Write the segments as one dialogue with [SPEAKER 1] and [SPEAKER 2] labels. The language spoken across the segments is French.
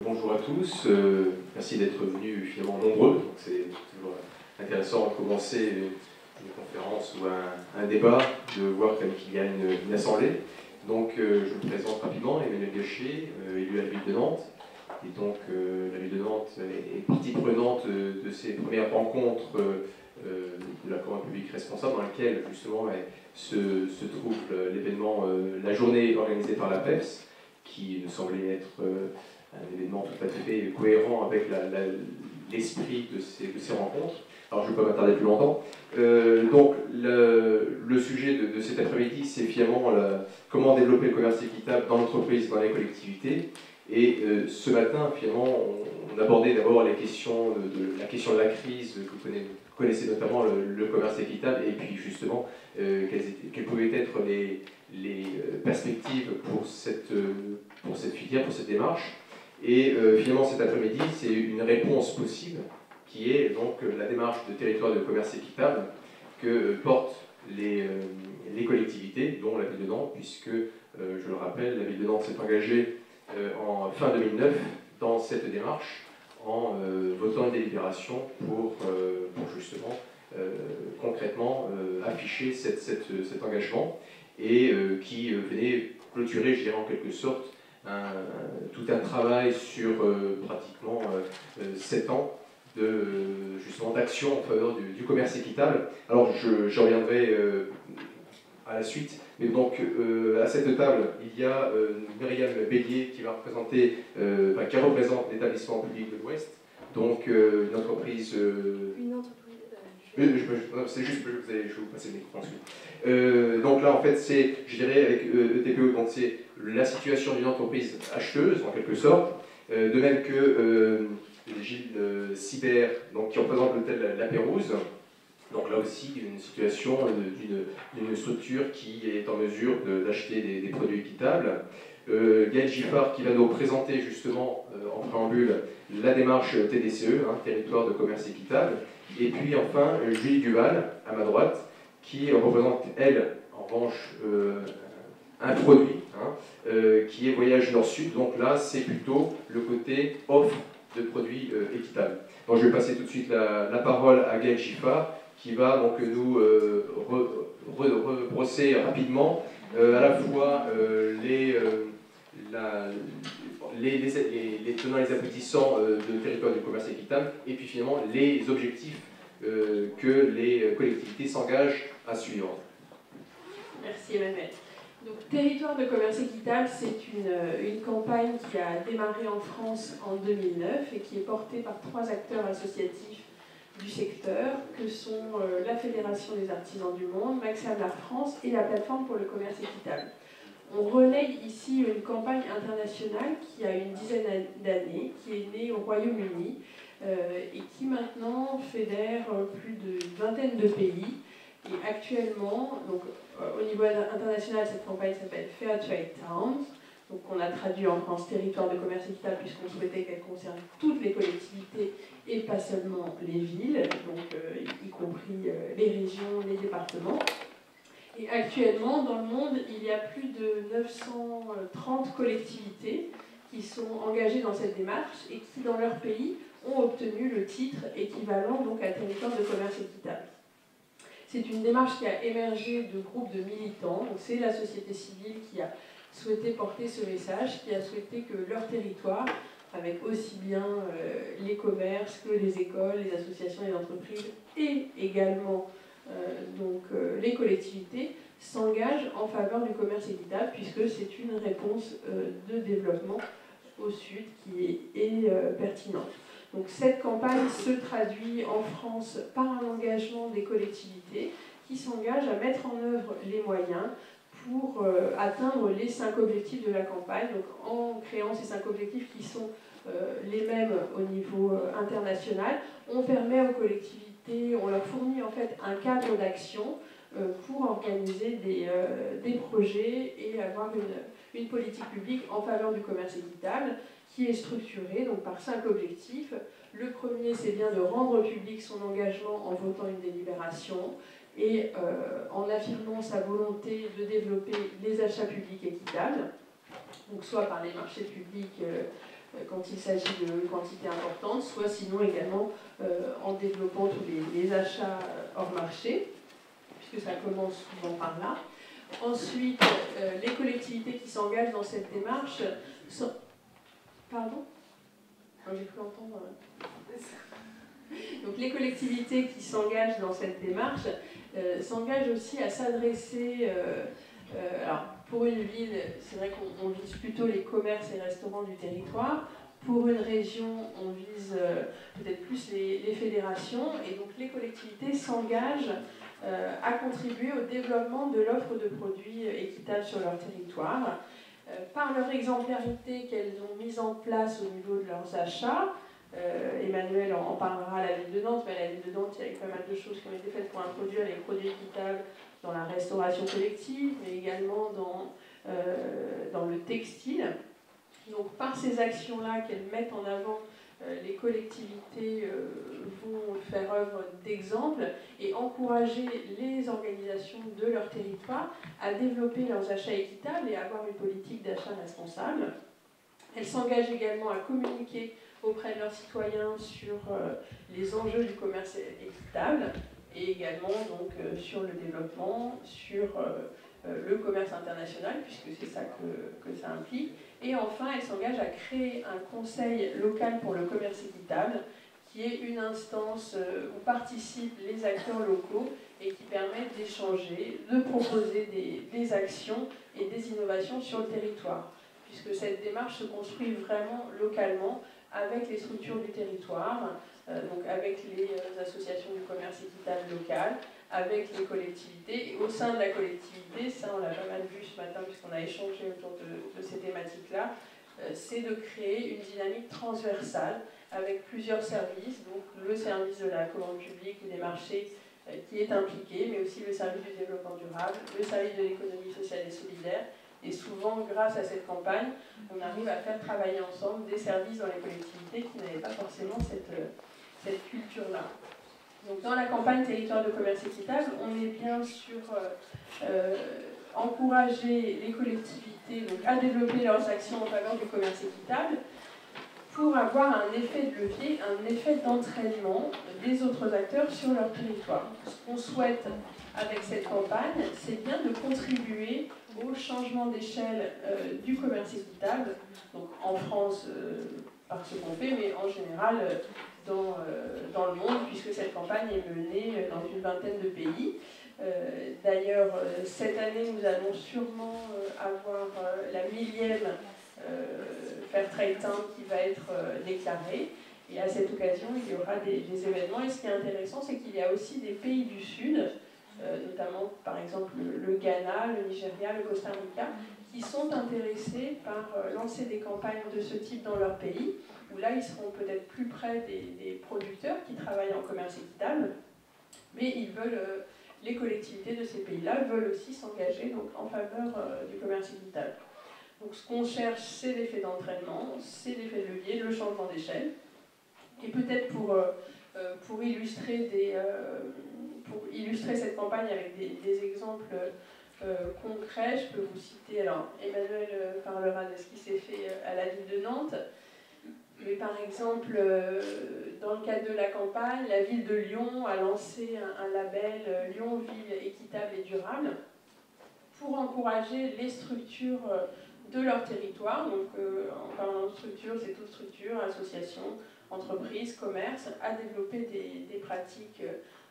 [SPEAKER 1] bonjour à tous, merci d'être venus finalement nombreux. C'est toujours intéressant de commencer une conférence ou un débat, de voir qu'il y a une assemblée. Donc je me présente rapidement, Emmanuel Gachet, élu à la ville de Nantes. Et donc la ville de Nantes est partie prenante de ces premières rencontres de la commande publique responsable, dans laquelle justement se trouve l'événement, la journée organisée par la PEPS, qui nous semblait être un événement tout à fait cohérent avec l'esprit de ces rencontres. Alors je ne vais pas m'attarder plus longtemps. Donc le sujet de cet après-midi, c'est finalement comment développer le commerce équitable dans l'entreprise, dans les collectivités. Et ce matin, finalement, on abordait d'abord la question de la crise que vous connaissez notamment le commerce équitable, et puis justement quelles pouvaient être les perspectives pour cette filière, pour cette démarche. Et finalement cet après-midi, c'est une réponse possible qui est donc la démarche de territoire de commerce équitable que portent les collectivités, dont la ville de Nantes, puisque, je le rappelle, la ville de Nantes s'est engagée en fin 2009 dans cette démarche en votant une délibération pour justement concrètement afficher cet engagement et qui venait clôturer, je dirais en quelque sorte, tout un travail sur pratiquement 7 ans justement d'action en faveur du commerce équitable. Alors je reviendrai à la suite, mais donc à cette table il y a Myriam Bélier qui va représenter, qui représente l'établissement public de l'Ouest, donc une entreprise. C'est juste que je vais vous passer le micro ensuite. Donc là en fait c'est, je dirais avec ETPE, donc c'est la situation d'une entreprise acheteuse en quelque sorte, de même que Gilles Cyber, donc, qui représente l'hôtel La Pérouse. Donc là aussi, une situation d'une structure qui est en mesure d'acheter des produits équitables. Gaël Giffard qui va nous présenter justement en préambule la démarche TDCE, territoire de commerce équitable. Et puis enfin, Julie Duval, à ma droite, qui représente, elle, en revanche, un produit, qui est Voyage Nord-Sud. Donc là, c'est plutôt le côté offre de produits équitables. Donc je vais passer tout de suite la parole à Gaël Giffard, qui va donc nous rebrosser rapidement à la fois les tenants et les aboutissants de territoire du commerce équitable, et puis finalement les objectifs que les collectivités s'engagent à suivre.
[SPEAKER 2] Merci Emmanuel. Donc, Territoire de commerce équitable, c'est une campagne qui a démarré en France en 2009 et qui est portée par 3 acteurs associatifs du secteur, que sont la Fédération des artisans du monde, Maxam la France et la plateforme pour le commerce équitable. On relaye ici une campagne internationale qui a une dizaine d'années, qui est née au Royaume-Uni et qui maintenant fédère plus d'une vingtaine de pays. Et actuellement, donc, au niveau international, cette campagne s'appelle Fair Trade Towns. Donc on a traduit en France territoire de commerce équitable puisqu'on souhaitait qu'elle concerne toutes les collectivités et pas seulement les villes, donc y compris les régions, les départements. Et actuellement, dans le monde, il y a plus de 930 collectivités qui sont engagées dans cette démarche et qui, dans leur pays, ont obtenu le titre équivalent donc à territoire de commerce équitable. C'est une démarche qui a émergé de groupes de militants. C'est la société civile qui a souhaité porter ce message, qui a souhaité que leur territoire, avec aussi bien les commerces que les écoles, les associations et les entreprises, et également les collectivités, s'engagent en faveur du commerce équitable, puisque c'est une réponse de développement au Sud qui est pertinente. Donc cette campagne se traduit en France par un engagement des collectivités qui s'engagent à mettre en œuvre les moyens pour atteindre les 5 objectifs de la campagne. Donc en créant ces 5 objectifs qui sont les mêmes au niveau international, on permet aux collectivités, on leur fournit en fait un cadre d'action pour organiser des projets et avoir une politique publique en faveur du commerce équitable, qui est structuré donc, par 5 objectifs. Le premier, c'est bien de rendre public son engagement en votant une délibération et en affirmant sa volonté de développer les achats publics équitables, donc soit par les marchés publics quand il s'agit de quantités importantes, soit sinon également en développant tous les achats hors marché, puisque ça commence souvent par là. Ensuite, les collectivités qui s'engagent dans cette démarche sont... Pardon ? J'ai cru entendre... Donc les collectivités qui s'engagent dans cette démarche s'engagent aussi à s'adresser... alors, pour une ville, c'est vrai qu'on vise plutôt les commerces et restaurants du territoire. Pour une région, on vise peut-être plus les fédérations. Et donc les collectivités s'engagent à contribuer au développement de l'offre de produits équitables sur leur territoire. Par leur exemplarité qu'elles ont mise en place au niveau de leurs achats, Emmanuel en parlera à la ville de Nantes, mais à la ville de Nantes, il y a eu pas mal de choses qui ont été faites pour introduire les produits équitables dans la restauration collective, mais également dans le textile. Donc par ces actions-là qu'elles mettent en avant, les collectivités vont faire œuvre d'exemple et encourager les organisations de leur territoire à développer leurs achats équitables et à avoir une politique d'achat responsable. Elles s'engagent également à communiquer auprès de leurs citoyens sur les enjeux du commerce équitable et également donc, sur le développement, sur le commerce international, puisque c'est ça que ça implique. Et enfin, elle s'engage à créer un conseil local pour le commerce équitable, qui est une instance où participent les acteurs locaux et qui permet d'échanger, de proposer des actions et des innovations sur le territoire, puisque cette démarche se construit vraiment localement avec les structures du territoire, donc avec les associations du commerce équitable local, avec les collectivités. Et au sein de la collectivité, ça on l'a pas mal vu ce matin puisqu'on a échangé autour de ces thématiques-là, c'est de créer une dynamique transversale avec plusieurs services, donc le service de la commande publique ou des marchés qui est impliqué, mais aussi le service du développement durable, le service de l'économie sociale et solidaire. Et souvent, grâce à cette campagne, on arrive à faire travailler ensemble des services dans les collectivités qui n'avaient pas forcément cette culture-là. Donc, dans la campagne Territoire de commerce équitable, on est bien sûr encourager les collectivités donc, à développer leurs actions en faveur du commerce équitable pour avoir un effet de levier, un effet d'entraînement des autres acteurs sur leur territoire. Ce qu'on souhaite avec cette campagne, c'est bien de contribuer au changement d'échelle du commerce équitable, donc en France par ce qu'on fait, mais en général dans le monde, puisque cette campagne est menée dans une vingtaine de pays. D'ailleurs, cette année, nous allons sûrement avoir la 1000e Fair Trade Town qui va être déclarée. Et à cette occasion, il y aura des événements. Et ce qui est intéressant, c'est qu'il y a aussi des pays du Sud, notamment par exemple le Ghana, le Nigeria, le Costa Rica, qui sont intéressés par lancer des campagnes de ce type dans leur pays, où là ils seront peut-être plus près des producteurs qui travaillent en commerce équitable, mais ils veulent, les collectivités de ces pays-là veulent aussi s'engager donc, en faveur du commerce équitable. Donc ce qu'on cherche, c'est l'effet d'entraînement, c'est l'effet de levier, le changement d'échelle. Et peut-être pour illustrer cette campagne avec des exemples concrets, je peux vous citer, alors Emmanuel parlera de ce qui s'est fait à la ville de Nantes, mais par exemple, dans le cadre de la campagne, la ville de Lyon a lancé un label Lyon Ville équitable et durable pour encourager les structures de leur territoire. Donc en parlant de structure, c'est toute structure, association, entreprise, commerce, à développer des pratiques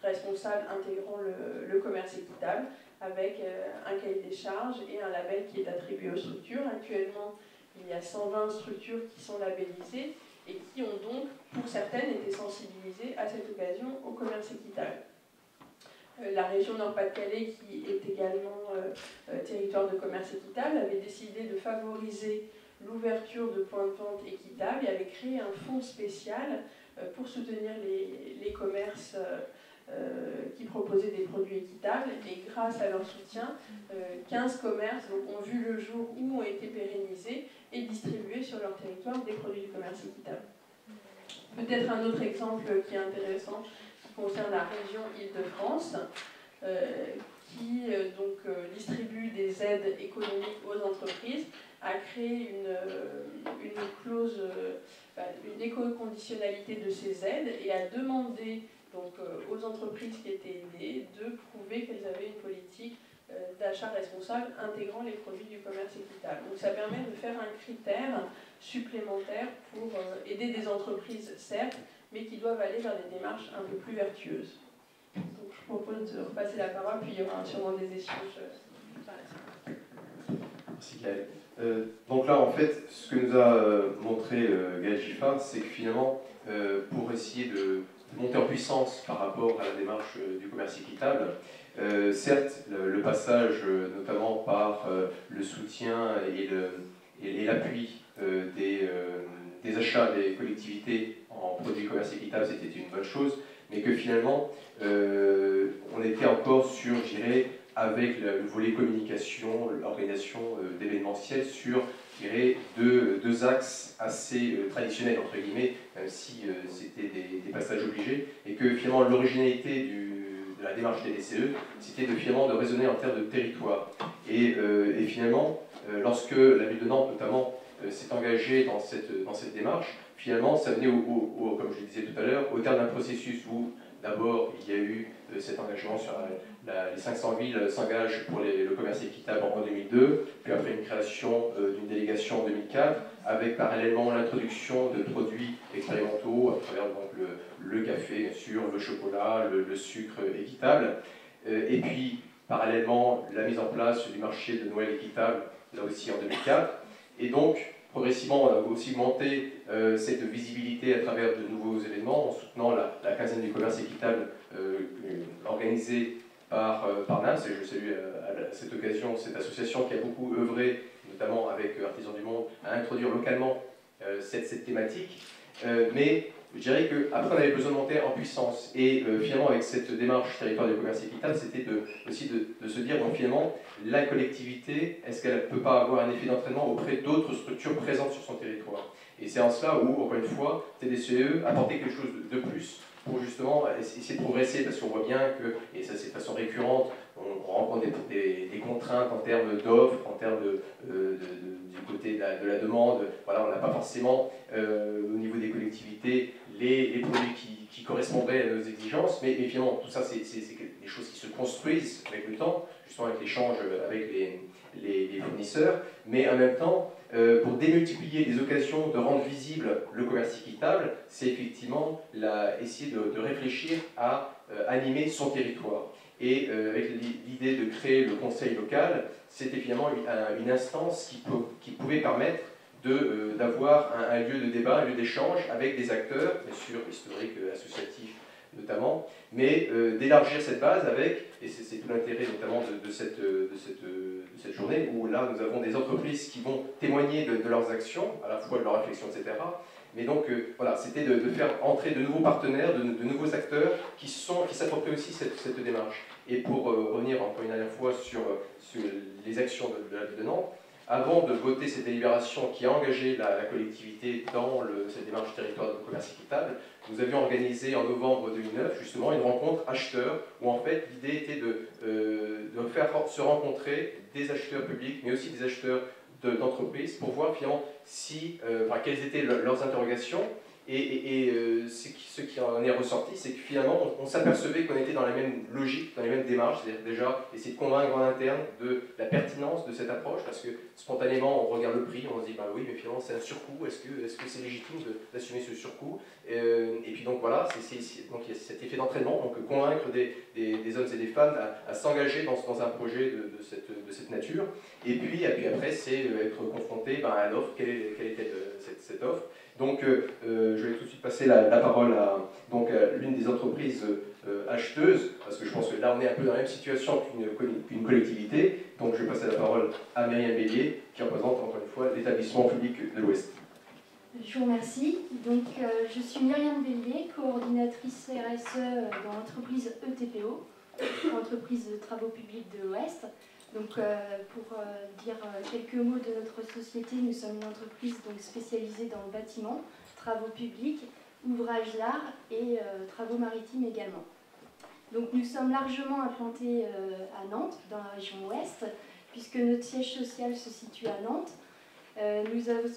[SPEAKER 2] responsables intégrant le commerce équitable avec un cahier des charges et un label qui est attribué aux structures. Actuellement, il y a 120 structures qui sont labellisées et qui ont donc, pour certaines, été sensibilisées à cette occasion au commerce équitable. La région Nord-Pas-de-Calais, qui est également territoire de commerce équitable, avait décidé de favoriser l'ouverture de points de vente équitables et avait créé un fonds spécial pour soutenir les commerces qui proposaient des produits équitables. Et grâce à leur soutien, 15 commerces ont vu le jour où ont été pérennisés et distribués sur leur territoire des produits du commerce équitable. Peut-être un autre exemple qui est intéressant, concerne la région Île-de-France, qui distribue des aides économiques aux entreprises. a créé une clause, une éco-conditionnalité de ces aides et a demandé donc, aux entreprises qui étaient aidées de prouver qu'elles avaient une politique d'achat responsable intégrant les produits du commerce équitable. Donc ça permet de faire un critère supplémentaire pour aider des entreprises, certes, mais qui doivent aller vers des démarches un peu plus vertueuses. Donc je propose de repasser la parole, puis il y aura sûrement des échanges par la suite.
[SPEAKER 1] Merci Gaël. Donc là, en fait, ce que nous a montré Gaël Giffard, c'est que finalement, pour essayer de monter en puissance par rapport à la démarche du commerce équitable, certes, le passage, notamment par le soutien et l'appui des achats des collectivités en produits commerce équitable, c'était une bonne chose, mais que finalement, on était encore sur, je dirais, avec le volet communication, l'organisation d'événementiels sur, je dirais, deux axes assez traditionnels, entre guillemets, même si c'était des passages obligés, et que finalement l'originalité de la démarche TDCE, c'était finalement de raisonner en termes de territoire. Et finalement, lorsque la ville de Nantes, notamment, s'est engagée dans cette démarche, finalement, ça venait, comme je le disais tout à l'heure, au terme d'un processus où, d'abord, il y a eu cet engagement sur les 500 villes s'engagent pour le commerce équitable en 2002, puis après une création d'une délégation en 2004, avec parallèlement l'introduction de produits expérimentaux à travers donc, le café, bien sûr, le chocolat, le sucre équitable, et puis parallèlement la mise en place du marché de Noël équitable, là aussi en 2004. Et donc, progressivement, on a aussi augmenté cette visibilité à travers de nouveaux événements, en soutenant la quinzaine du commerce équitable organisée par NAMS, et je salue à cette occasion cette association qui a beaucoup œuvré, notamment avec Artisans du Monde, à introduire localement cette thématique. Mais je dirais qu'après, on avait besoin de monter en puissance. Et finalement, avec cette démarche territoire du commerce équitable, c'était aussi de se dire, bon, finalement, la collectivité, est-ce qu'elle ne peut pas avoir un effet d'entraînement auprès d'autres structures présentes sur son territoire? Et c'est en cela où, encore une fois, TDCE apportait quelque chose de plus pour justement essayer de progresser, parce qu'on voit bien que, et ça c'est de façon récurrente, on rencontre des contraintes en termes d'offres, en termes du côté de la demande. Voilà, on n'a pas forcément au niveau des collectivités les produits qui correspondraient à nos exigences, mais finalement tout ça c'est des choses qui se construisent avec le temps, justement avec l'échange avec les fournisseurs, mais en même temps, pour démultiplier les occasions de rendre visible le commerce équitable, c'est effectivement essayer de réfléchir à animer son territoire. Et avec l'idée de créer le conseil local, c'était finalement une instance qui pouvait permettre d'avoir un lieu de débat, un lieu d'échange avec des acteurs, bien sûr historiques, associatifs notamment, mais d'élargir cette base avec, et c'est tout l'intérêt notamment de cette journée, où là nous avons des entreprises qui vont témoigner de leurs actions, à la fois de leurs réflexions, etc. Mais donc voilà, c'était de faire entrer de nouveaux partenaires, de nouveaux acteurs qui s'approprient aussi cette démarche. Et pour revenir encore une dernière fois sur les actions de la ville de Nantes, avant de voter cette délibération qui a engagé la collectivité dans cette démarche territoire de commerce équitable, nous avions organisé en novembre 2009 justement une rencontre acheteurs où en fait l'idée était de faire se rencontrer des acheteurs publics mais aussi des acheteurs d'entreprises pour voir finalement quelles étaient leurs interrogations. Et ce qui en est ressorti, c'est que finalement, on s'apercevait qu'on était dans la même logique, dans les mêmes démarches, c'est-à-dire déjà essayer de convaincre en interne de la pertinence de cette approche, parce que spontanément, on regarde le prix, on se dit, bah oui, mais finalement, c'est un surcoût, est-ce que c'est légitime d'assumer ce surcoût? Et puis donc voilà, donc il y a cet effet d'entraînement, donc convaincre des hommes et des femmes à s'engager dans un projet de cette nature. Et puis après, c'est être confronté à l'offre, quelle était cette offre. Donc, je vais tout de suite passer la parole à l'une des entreprises acheteuses, parce que je pense que là, on est un peu dans la même situation qu'une collectivité. Donc, je vais passer la parole à Myriam Bélier, qui représente encore une fois l'établissement public de l'Ouest.
[SPEAKER 3] Je vous remercie. Donc, je suis Myriam Bélier, coordinatrice RSE dans l'entreprise ETPO, entreprise de travaux publics de l'Ouest. Donc, pour dire quelques mots de notre société, nous sommes une entreprise donc, spécialisée dans le bâtiment, travaux publics, ouvrages d'art et travaux maritimes également. Donc, nous sommes largement implantés à Nantes, dans la région ouest, puisque notre siège social se situe à Nantes.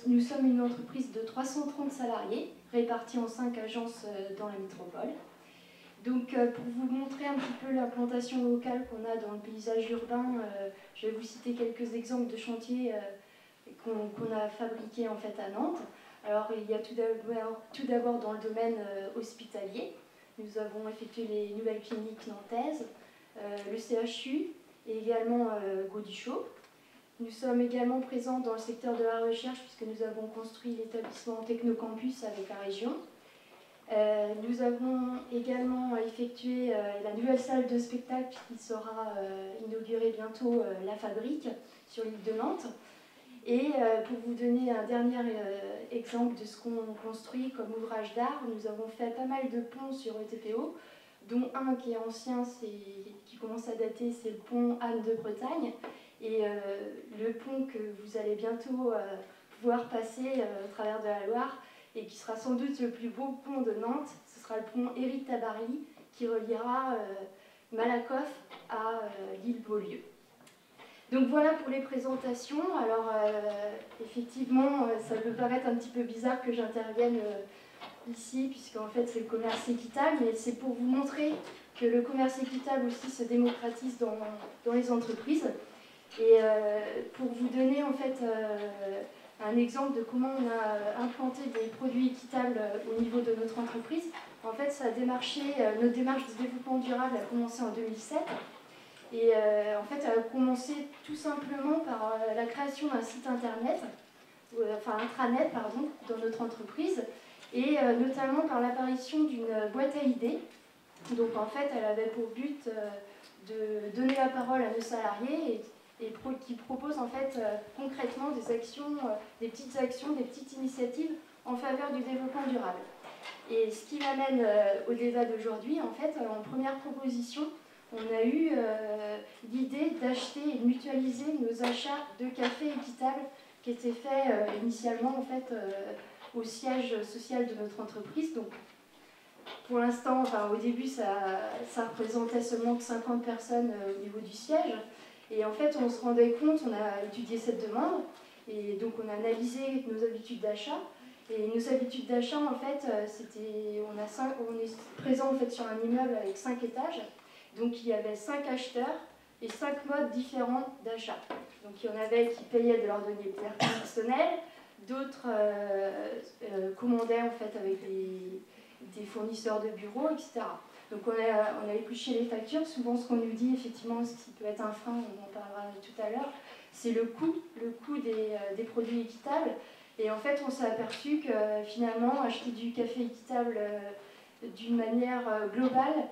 [SPEAKER 3] Nous sommes une entreprise de 330 salariés, répartis en 5 agences dans la métropole. Donc, pour vous montrer un petit peu l'implantation locale qu'on a dans le paysage urbain, je vais vous citer quelques exemples de chantiers qu'on a fabriqués en fait à Nantes. Alors, il y a tout d'abord dans le domaine hospitalier. Nous avons effectué les nouvelles cliniques nantaises, le CHU et également Gaudichaud. Nous sommes également présents dans le secteur de la recherche puisque nous avons construit l'établissement Technocampus avec la région. Nous avons également effectué la nouvelle salle de spectacle qui sera inaugurée bientôt, la Fabrique, sur l'île de Nantes. Et pour vous donner un dernier exemple de ce qu'on construit comme ouvrage d'art, nous avons fait pas mal de ponts sur ETPO, dont un qui est ancien, qui commence à dater, c'est le pont Anne de Bretagne. Et le pont que vous allez bientôt pouvoir passer au travers de la Loire, et qui sera sans doute le plus beau pont de Nantes, ce sera le pont Éric Tabarly, qui reliera Malakoff à l'île Beaulieu. Donc voilà pour les présentations. Alors effectivement, ça peut paraître un petit peu bizarre que j'intervienne ici, puisqu'en fait c'est le commerce équitable, mais c'est pour vous montrer que le commerce équitable aussi se démocratise dans les entreprises. Et pour vous donner en fait un exemple de comment on a implanté des produits équitables au niveau de notre entreprise, en fait ça a démarché, notre démarche de développement durable a commencé en 2007. Et en fait, elle a commencé tout simplement par la création d'un site internet, enfin intranet, pardon, dans notre entreprise, et notamment par l'apparition d'une boîte à idées. Donc en fait, elle avait pour but de donner la parole à nos salariés et qui propose en fait concrètement des actions, des petites initiatives en faveur du développement durable. Et ce qui m'amène au débat d'aujourd'hui, en fait, en première proposition, on a eu l'idée d'acheter et de mutualiser nos achats de café équitable qui étaient faits initialement en fait, au siège social de notre entreprise. Donc, pour l'instant, enfin, au début, ça représentait seulement que 50 personnes au niveau du siège. Et en fait, on se rendait compte, on a étudié cette demande, et donc on a analysé nos habitudes d'achat. Et nos habitudes d'achat, en fait, on est présent en fait, sur un immeuble avec 5 étages. Donc il y avait 5 acheteurs et 5 modes différents d'achat. Donc il y en avait qui payaient de leur données personnelles, d'autres commandaient en fait avec des fournisseurs de bureaux, etc. Donc on a épluché les factures. Souvent ce qu'on nous dit, effectivement, ce qui peut être un frein, on en parlera tout à l'heure, c'est le coût des produits équitables. Et en fait, on s'est aperçu que finalement, acheter du café équitable d'une manière globale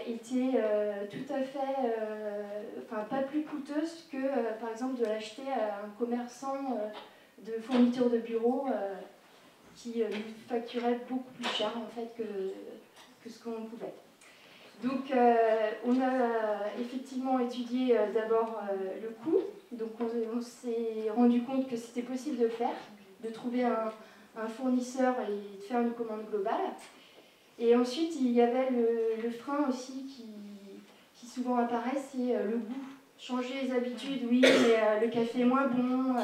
[SPEAKER 3] était tout à fait, enfin pas plus coûteuse que par exemple de l'acheter à un commerçant de fourniture de bureau qui nous facturait beaucoup plus cher en fait que ce qu'on pouvait. Donc on a effectivement étudié d'abord le coût, donc on s'est rendu compte que c'était possible de le faire, de trouver un fournisseur et de faire une commande globale. Et ensuite il y avait le frein aussi qui souvent apparaît, c'est le goût. Changer les habitudes, oui, mais le café est moins bon,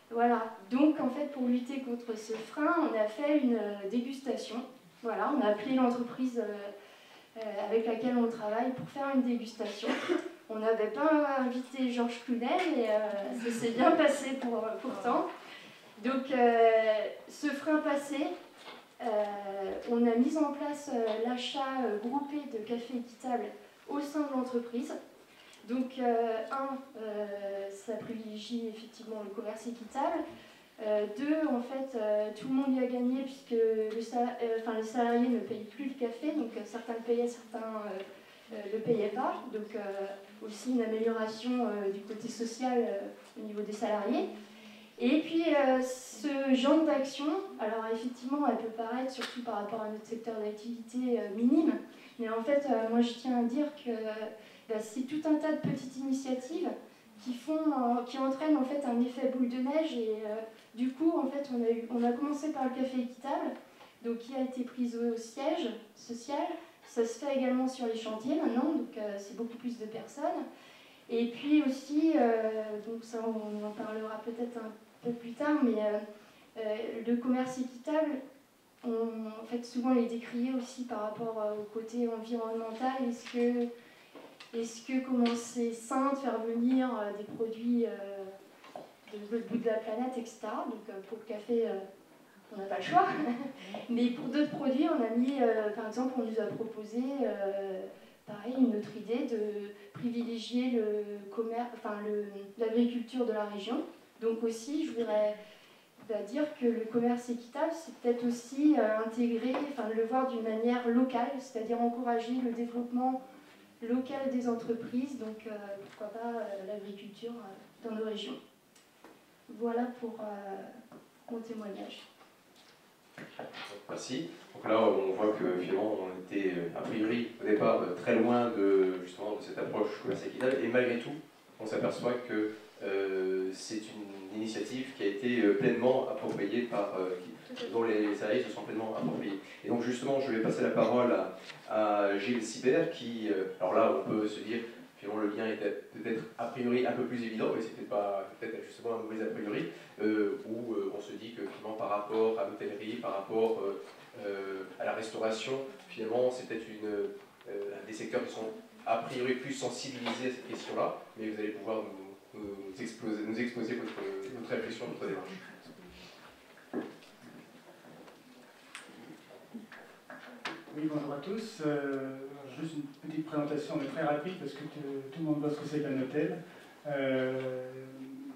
[SPEAKER 3] voilà. Donc en fait pour lutter contre ce frein, on a fait une dégustation. Voilà, on a appelé l'entreprise avec laquelle on travaille pour faire une dégustation. On n'avait pas invité Georges Clounet, mais ça s'est bien passé pourtant. Donc ce frein passé, on a mis en place l'achat groupé de café équitable au sein de l'entreprise. Donc ça privilégie effectivement le commerce équitable. Deux, en fait, tout le monde y a gagné puisque les salariés ne payent plus le café, donc certains le payaient, certains ne le payaient pas. Donc aussi une amélioration du côté social au niveau des salariés. Et puis ce genre d'action, alors effectivement elle peut paraître, surtout par rapport à notre secteur d'activité, minime, mais en fait moi je tiens à dire que c'est tout un tas de petites initiatives qui entraînent en fait un effet boule de neige et du coup en fait on a commencé par le café équitable, donc qui a été pris au siège social. Ça se fait également sur les chantiers maintenant, donc c'est beaucoup plus de personnes. Et puis aussi, donc ça on en parlera peut-être peu plus tard, mais le commerce équitable, en fait, souvent il est décrié aussi par rapport au côté environnemental. Est-ce que comment c'est sain de faire venir des produits de l'autre bout de la planète, etc. Donc pour le café, on n'a pas le choix. Mais pour d'autres produits, on a mis, par exemple, on nous a proposé, pareil, une autre idée de privilégier l'agriculture de la région. Donc aussi, je voudrais dire que le commerce équitable, c'est peut-être aussi intégrer, le voir d'une manière locale, c'est-à-dire encourager le développement local des entreprises, donc pourquoi pas l'agriculture dans nos régions. Voilà pour mon témoignage.
[SPEAKER 1] Merci. Donc là, on voit que finalement, on était a priori au départ très loin justement de cette approche commerce équitable, et malgré tout, on s'aperçoit que c'est une initiative qui a été pleinement appropriée dont les salariés se sont pleinement appropriés. Et donc justement, je vais passer la parole à Gilles Sibert, qui, alors là, on peut se dire, finalement, le lien était peut-être a priori un peu plus évident, mais c'était pas peut-être justement un mauvais a priori, où on se dit que finalement, par rapport à l'hôtellerie, par rapport à la restauration, finalement, c'est peut-être des secteurs qui sont a priori plus sensibilisés à cette question-là, mais vous allez pouvoir nous exposer votre réflexion, votre démarche.
[SPEAKER 4] Oui, bonjour à tous. Juste une petite présentation, mais très rapide, parce que tout le monde voit ce que c'est qu'un hôtel.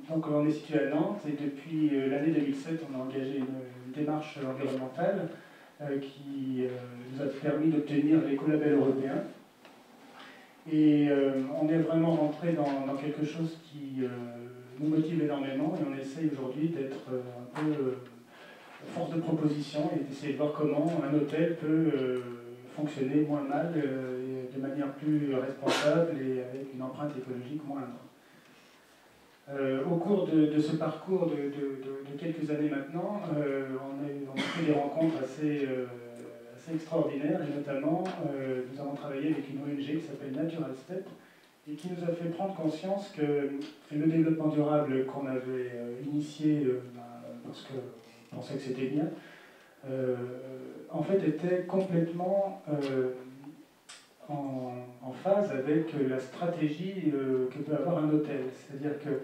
[SPEAKER 4] Donc on est situé à Nantes, et depuis l'année 2007, on a engagé une démarche environnementale qui nous a permis d'obtenir l'écolabel européen. Et on est vraiment rentré dans quelque chose qui nous motive énormément, et on essaye aujourd'hui d'être un peu force de proposition et d'essayer de voir comment un hôtel peut fonctionner moins mal, et de manière plus responsable et avec une empreinte écologique moindre. Au cours de ce parcours de quelques années maintenant, on a fait des rencontres assez extraordinaires, et notamment nous avons travaillé avec une ONG qui s'appelle Natural Step, et qui nous a fait prendre conscience que le développement durable qu'on avait initié parce qu'on pensait que c'était bien, en fait était complètement en phase avec la stratégie que peut avoir un hôtel. C'est-à-dire que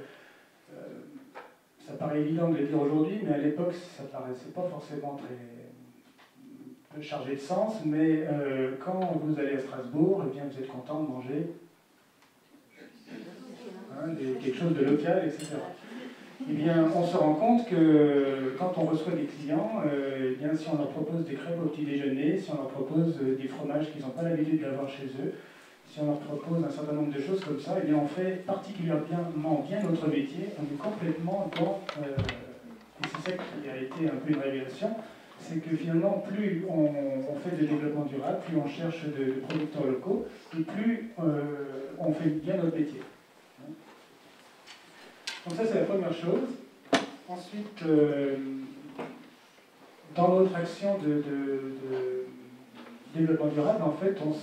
[SPEAKER 4] ça paraît évident de le dire aujourd'hui, mais à l'époque ça ne paraissait pas forcément très chargé de sens, mais quand vous allez à Strasbourg, eh bien, vous êtes content de manger quelque chose de local, etc. Eh bien, on se rend compte que quand on reçoit des clients, eh bien, si on leur propose des crêpes au petit déjeuner, si on leur propose des fromages qu'ils n'ont pas l'habitude d'avoir chez eux, si on leur propose un certain nombre de choses comme ça, eh bien, on fait particulièrement bien notre métier, on est complètement dans... et c'est ça qui a été un peu une révélation, c'est que finalement, plus on fait de développement durable, plus on cherche de producteurs locaux, et plus on fait bien notre métier. Donc ça, c'est la première chose. Ensuite, dans notre action de développement durable, en fait, on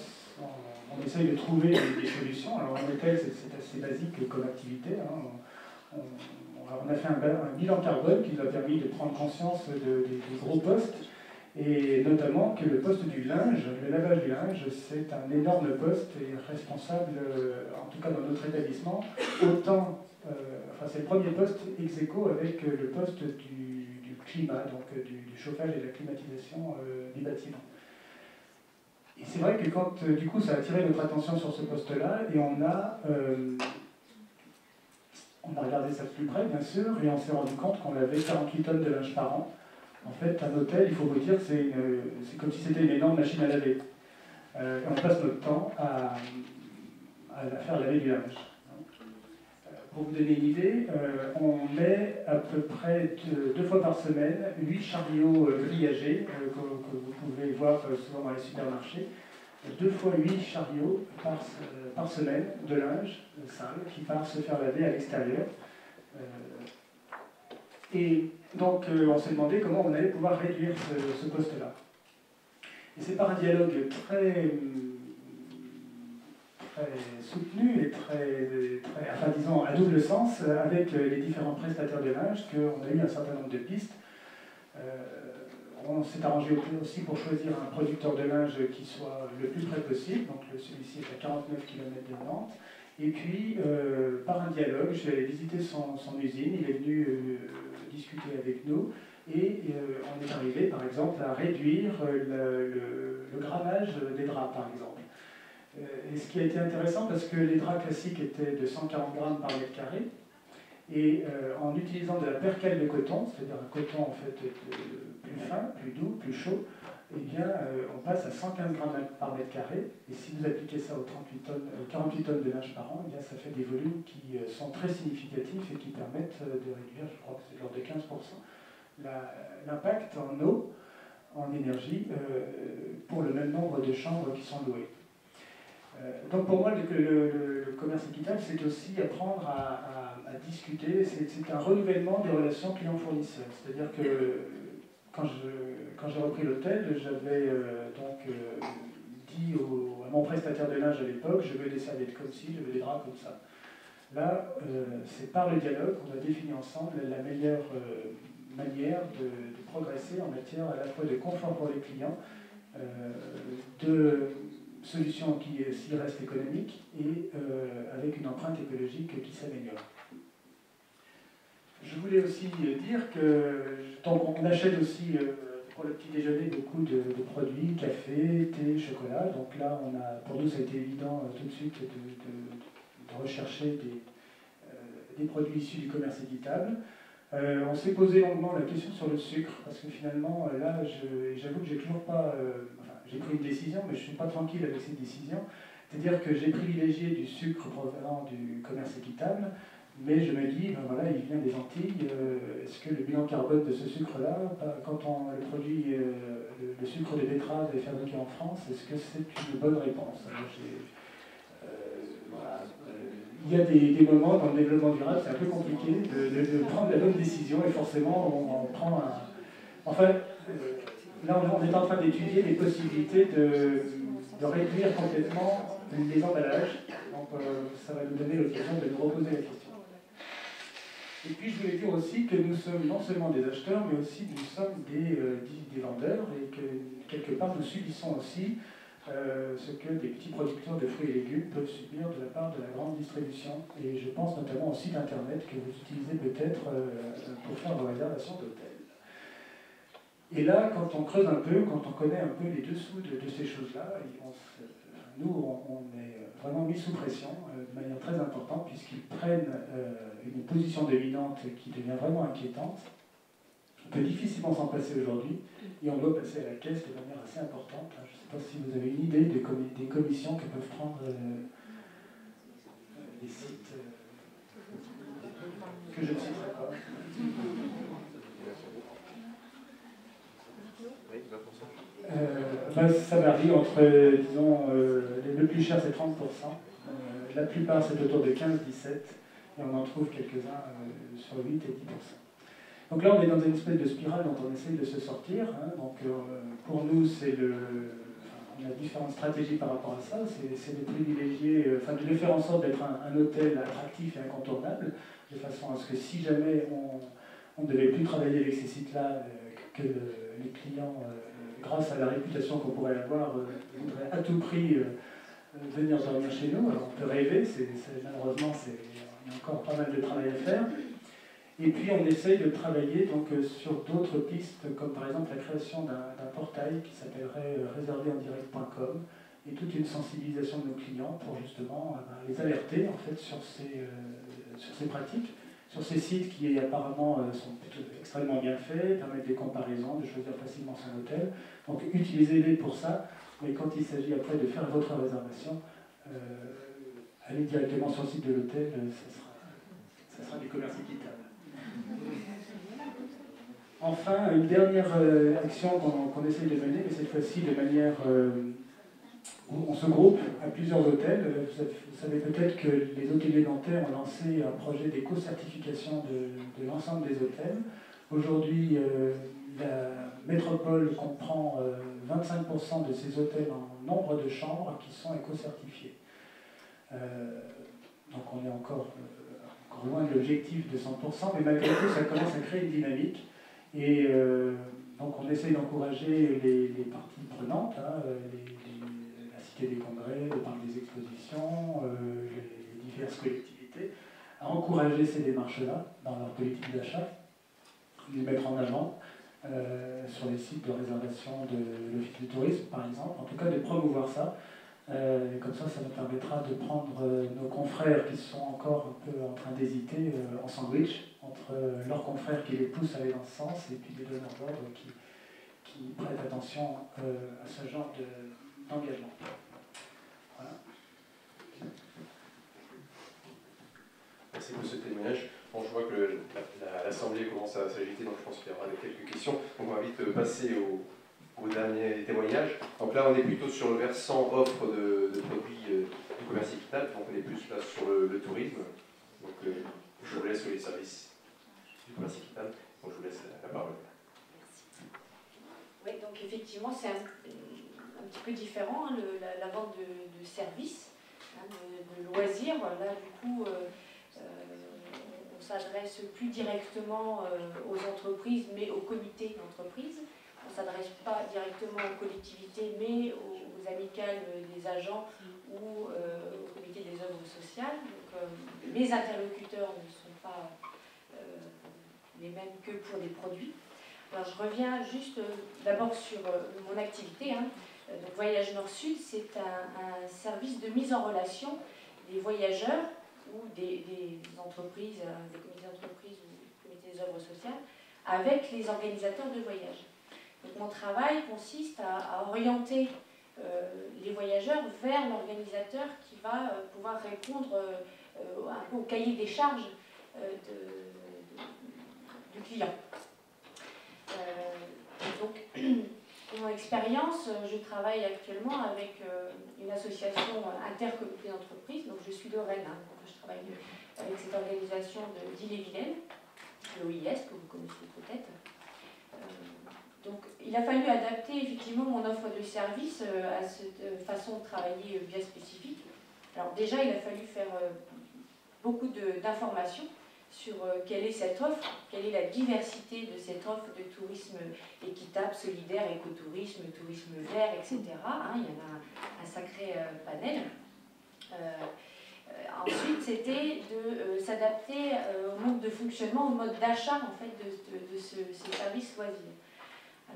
[SPEAKER 4] essaye de trouver des solutions. Alors, en hôtel, c'est assez basique comme activité. Hein. On a fait un bilan carbone qui nous a permis de prendre conscience des gros postes, et notamment que le poste du linge, le lavage du linge, c'est un énorme poste et responsable, en tout cas dans notre établissement, autant... c'est le premier poste ex aequo avec le poste du climat, donc du chauffage et de la climatisation des bâtiments. Et c'est vrai que quand, du coup, ça a attiré notre attention sur ce poste-là, et on a regardé ça de plus près, bien sûr, et on s'est rendu compte qu'on avait 48 tonnes de linge par an. En fait, un hôtel, il faut vous dire, c'est comme si c'était une énorme machine à laver. Et on passe notre temps à faire laver du linge. Pour vous donner une idée, on met à peu près 2 fois par semaine 8 chariots grillagés, que vous pouvez voir souvent dans les supermarchés. 2 fois 8 chariots par semaine de linge sale qui part se faire laver à l'extérieur. Et donc on s'est demandé comment on allait pouvoir réduire ce poste-là. Et c'est par un dialogue très très soutenue et enfin disons, à double sens, avec les différents prestataires de linge, qu'on a eu un certain nombre de pistes. On s'est arrangé aussi pour choisir un producteur de linge qui soit le plus près possible, donc celui-ci est à 49 km de Nantes. Et puis, par un dialogue, je suis allé visiter son usine, il est venu discuter avec nous, et on est arrivé, par exemple, à réduire le grammage des draps, par exemple. Et ce qui a été intéressant, parce que les draps classiques étaient de 140 grammes par mètre carré, et en utilisant de la percale de coton, c'est-à-dire un coton en fait plus fin, plus doux, plus chaud, eh bien, on passe à 115 grammes par mètre carré. Et si vous appliquez ça aux 48 tonnes de linge par an, eh bien, ça fait des volumes qui sont très significatifs et qui permettent de réduire, je crois que c'est de l'ordre de 15%, l'impact en eau, en énergie, pour le même nombre de chambres qui sont louées. Donc pour moi, le commerce équitable, c'est aussi apprendre à discuter, c'est un renouvellement des relations clients-fournisseurs. C'est-à-dire que quand j'ai repris l'hôtel, j'avais dit à mon prestataire de linge à l'époque, je veux des serviettes comme ci, je veux des draps comme ça. Là, c'est par le dialogue qu'on a défini ensemble la meilleure manière de progresser en matière à la fois de confort pour les clients, de solutions qui s'y restent économiques et avec une empreinte écologique qui s'améliore. Je voulais aussi dire on achète aussi pour le petit déjeuner beaucoup de produits, café, thé, chocolat. Donc là, pour nous, ça a été évident tout de suite de rechercher des produits issus du commerce équitable. On s'est posé longuement la question sur le sucre, parce que finalement, là, j'avoue que j'ai toujours pas... j'ai pris une décision, mais je ne suis pas tranquille avec cette décision. C'est-à-dire que j'ai privilégié du sucre provenant du commerce équitable, mais je me dis, ben voilà, il vient des Antilles, est-ce que le bilan carbone de ce sucre-là, quand le produit, le sucre de betterave est fabriqué en France, est-ce que c'est une bonne réponse? Alors, voilà, il y a des moments dans le développement durable, c'est un peu compliqué de prendre la bonne décision, et forcément, on prend un... Enfin, là, on est en train d'étudier les possibilités de réduire complètement les emballages. Donc, ça va nous donner l'occasion de nous reposer la question. Et puis, je voulais dire aussi que nous sommes non seulement des acheteurs, mais aussi nous sommes des vendeurs, et que, quelque part, nous subissons aussi ce que des petits producteurs de fruits et légumes peuvent subir de la part de la grande distribution. Et je pense notamment au site internet que vous utilisez peut-être pour faire vos réservations d'hôtels. Et là, quand on creuse un peu, quand on connaît un peu les dessous de ces choses-là, nous, on est vraiment mis sous pression de manière très importante, puisqu'ils prennent une position dominante qui devient vraiment inquiétante. On peut difficilement s'en passer aujourd'hui, et on doit passer à la caisse de manière assez importante. Je ne sais pas si vous avez une idée des commissions que peuvent prendre les sites que je ne citerai pas. Ça varie entre, disons, le plus cher c'est 30%, la plupart c'est autour de 15-17%, et on en trouve quelques-uns sur 8 et 10%. Donc là on est dans une espèce de spirale dont on essaye de se sortir. Donc pour nous on a différentes stratégies par rapport à ça, c'est de privilégier, de faire en sorte d'être un hôtel attractif et incontournable, de façon à ce que si jamais on ne devait plus travailler avec ces sites-là, que les clients, grâce à la réputation qu'on pourrait avoir, voudraient à tout prix venir dormir chez nous. Alors on peut rêver, malheureusement il y a encore pas mal de travail à faire. Et puis on essaye de travailler donc, sur d'autres pistes, comme par exemple la création d'un portail qui s'appellerait réserverendirect.com, et toute une sensibilisation de nos clients pour justement les alerter en fait, sur ces pratiques, sur ces sites qui apparemment sont extrêmement bien faits, permettent des comparaisons, de choisir facilement son hôtel. Donc utilisez-les pour ça, mais quand il s'agit après de faire votre réservation, allez directement sur le site de l'hôtel, ça sera du commerce équitable. Enfin, une dernière action qu'on essaye de mener, mais cette fois-ci de manière où on se groupe à plusieurs hôtels. Vous savez peut-être que les hôteliers nantais ont lancé un projet d'éco-certification de l'ensemble des hôtels. Aujourd'hui, la métropole comprend 25% de ces hôtels en nombre de chambres qui sont éco-certifiés. Donc on est encore loin de l'objectif de 100%, mais malgré tout, ça commence à créer une dynamique. Et donc on essaye d'encourager les parties prenantes, hein, la Cité des Congrès, le Parc des Expositions, les diverses collectivités, à encourager ces démarches-là dans leur politique d'achat, les mettre en avant sur les sites de réservation de l'Office du tourisme, par exemple, en tout cas de promouvoir ça. Comme ça nous permettra de prendre nos confrères qui sont encore un peu en train d'hésiter en sandwich entre leurs confrères qui les poussent à aller dans ce sens et puis les donneurs d'ordre qui prêtent attention à ce genre d'engagement. Voilà.
[SPEAKER 1] Merci pour ce témoignage. Bon, je vois que l'Assemblée commence à s'agiter, donc je pense qu'il y aura quelques questions. On va vite passer au dernier témoignage. Donc là, on est plutôt sur le versant offre de produits du commerce équitable, donc on est plus là sur le tourisme. Donc je vous laisse sur les services du commerce équitable, donc je vous laisse la parole.
[SPEAKER 5] Merci. Oui, donc effectivement, c'est un petit peu différent, hein, la vente de services, hein, de loisirs. Là, du coup, on s'adresse plus directement aux entreprises, mais aux comités d'entreprise. On ne s'adresse pas directement aux collectivités, mais aux amicales des agents ou au comité des œuvres sociales. Donc, mes interlocuteurs ne sont pas les mêmes que pour des produits. Alors, je reviens juste d'abord sur mon activité. Hein. Donc, Voyage Nord-Sud, c'est un service de mise en relation des voyageurs ou des entreprises, des comités d'entreprise ou des comités des œuvres sociales, avec les organisateurs de voyage. Donc, mon travail consiste à orienter les voyageurs vers l'organisateur qui va pouvoir répondre un peu au cahier des charges du client. Donc, pour mon expérience, je travaille actuellement avec une association intercomité d'entreprise. Donc, je suis de Rennes, hein, donc je travaille avec cette organisation d'Ille-et-Vilaine, l'OIS, que vous connaissez peut-être. Donc, il a fallu adapter effectivement mon offre de service à cette façon de travailler bien spécifique. Alors déjà, il a fallu faire beaucoup d'informations sur quelle est cette offre, quelle est la diversité de cette offre de tourisme équitable, solidaire, écotourisme, tourisme vert, etc. Hein, il y en a un sacré panel. Ensuite, c'était de s'adapter au mode de fonctionnement, au mode d'achat en fait, de ces services loisirs.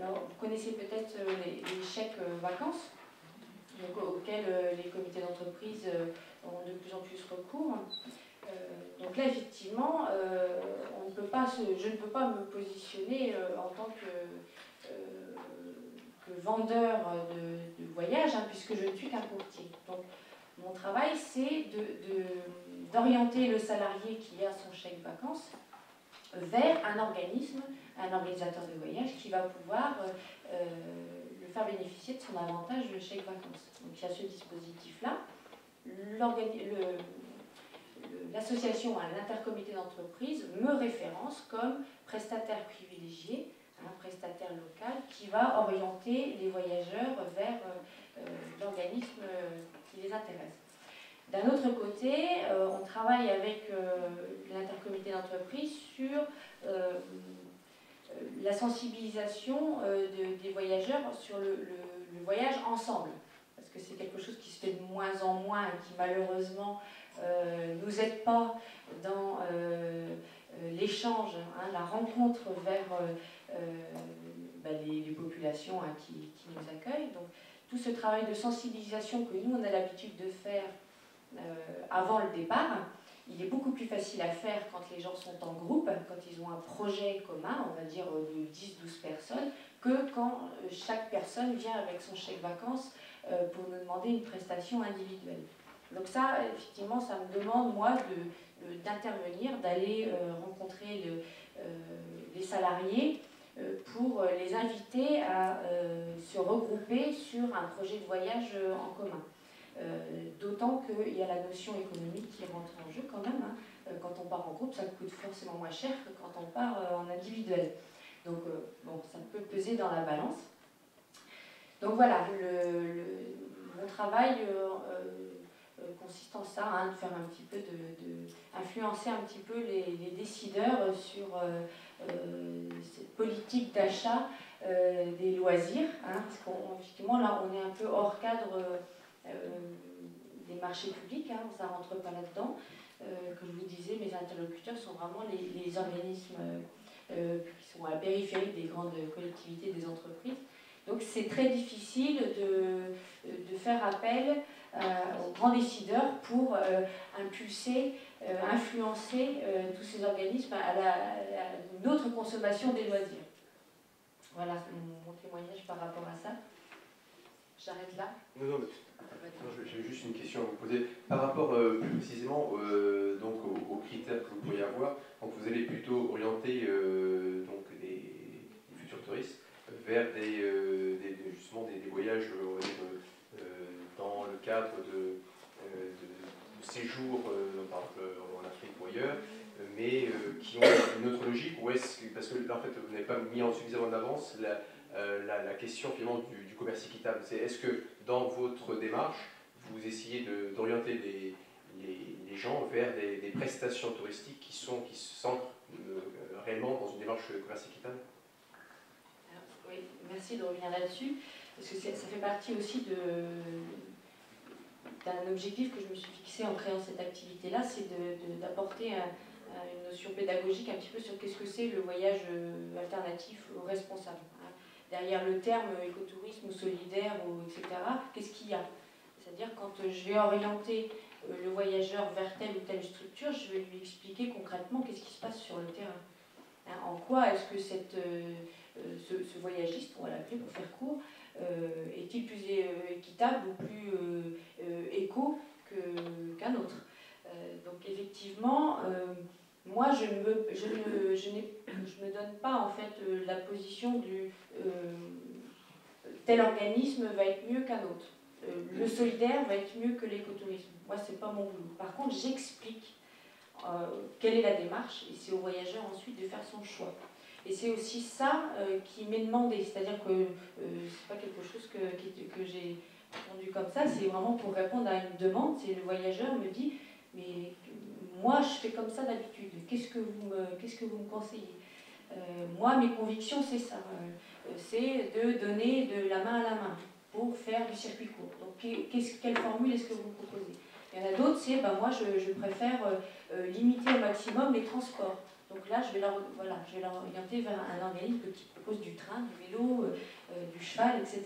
[SPEAKER 5] Alors, vous connaissez peut-être les chèques vacances, donc, auxquels les comités d'entreprise ont de plus en plus recours. Donc là, effectivement, je ne peux pas me positionner en tant que vendeur de voyage, hein, puisque je ne suis qu'un courtier. Donc, mon travail, c'est d'orienter le salarié qui a son chèque vacances vers un organisme, un organisateur de voyage qui va pouvoir le faire bénéficier de son avantage de chèque vacances. Donc il y a ce dispositif-là. L'association, l'intercomité d'entreprise, me référence comme prestataire privilégié, un prestataire local qui va orienter les voyageurs vers l'organisme qui les intéresse. D'un autre côté, on travaille avec l'intercomité d'entreprise sur la sensibilisation des voyageurs sur le voyage ensemble. Parce que c'est quelque chose qui se fait de moins en moins et qui malheureusement nous aide pas dans l'échange, hein, la rencontre vers les populations hein, qui nous accueillent. Donc tout ce travail de sensibilisation que nous on a l'habitude de faire avant le départ, il est beaucoup plus facile à faire quand les gens sont en groupe, quand ils ont un projet commun, on va dire de 10-12 personnes, que quand chaque personne vient avec son chèque vacances pour nous demander une prestation individuelle. Donc ça, effectivement, ça me demande, moi, d'intervenir, d'aller rencontrer les salariés pour les inviter à se regrouper sur un projet de voyage en commun. D'autant qu'il y a la notion économique qui rentre en jeu quand même. Hein. Quand on part en groupe, ça coûte forcément moins cher que quand on part en individuel. Donc bon, ça peut peser dans la balance. Donc voilà, mon travail consiste en ça, hein, de faire un petit peu influencer un petit peu les décideurs sur cette politique d'achat des loisirs, hein, parce qu'effectivement là on est un peu hors cadre des marchés publics, hein, ça ne rentre pas là-dedans. Comme je vous disais, mes interlocuteurs sont vraiment les organismes qui sont à la périphérie des grandes collectivités, des entreprises. Donc c'est très difficile de faire appel aux grands décideurs pour impulser, influencer tous ces organismes à une autre consommation des loisirs. Voilà mon témoignage par rapport à ça. J'arrête là.
[SPEAKER 1] Non, j'ai juste une question à vous poser. Par rapport plus précisément donc aux critères que vous pourriez avoir, donc vous allez plutôt orienter donc des futurs touristes vers justement des voyages dans le cadre de séjours par exemple en Afrique ou ailleurs, mais qui ont une autre logique, ou est-ce que, parce que là en fait vous n'avez pas mis suffisamment en avance la question finalement du commerce équitable. C'est est-ce que dans votre démarche, vous essayez d'orienter les gens vers des prestations touristiques qui se sentent réellement dans une démarche commerce équitable?
[SPEAKER 5] Alors, oui, merci de revenir là-dessus, parce que ça fait partie aussi d'un objectif que je me suis fixé en créant cette activité-là, c'est d'apporter une notion pédagogique un petit peu sur qu'est-ce que c'est le voyage alternatif ou responsable. Hein. Derrière le terme écotourisme ou solidaire, etc., qu'est-ce qu'il y a? C'est-à-dire quand je vais orienter le voyageur vers telle ou telle structure, je vais lui expliquer concrètement qu'est-ce qui se passe sur le terrain. Hein, en quoi est-ce que ce voyagiste, on va l'appeler pour faire court, est-il plus équitable ou plus éco qu'un autre. Donc effectivement, moi je ne donne pas en fait la position du tel organisme va être mieux qu'un autre. Le solidaire va être mieux que l'écotourisme. Moi c'est pas mon boulot. Par contre j'explique quelle est la démarche et c'est au voyageur ensuite de faire son choix. Et c'est aussi ça qui m'est demandé, c'est-à-dire que c'est pas quelque chose que j'ai répondu comme ça, c'est vraiment pour répondre à une demande. C'est le voyageur me dit, mais moi je fais comme ça d'habitude, qu'est-ce que vous me conseillez? Moi mes convictions c'est ça, c'est de donner de la main à la main pour faire du circuit court. Donc quelle formule est-ce que vous me proposez? Il y en a d'autres, c'est moi je préfère limiter au maximum les transports. Donc là, je vais l'orienter vers un organisme qui propose du train, du vélo, du cheval, etc.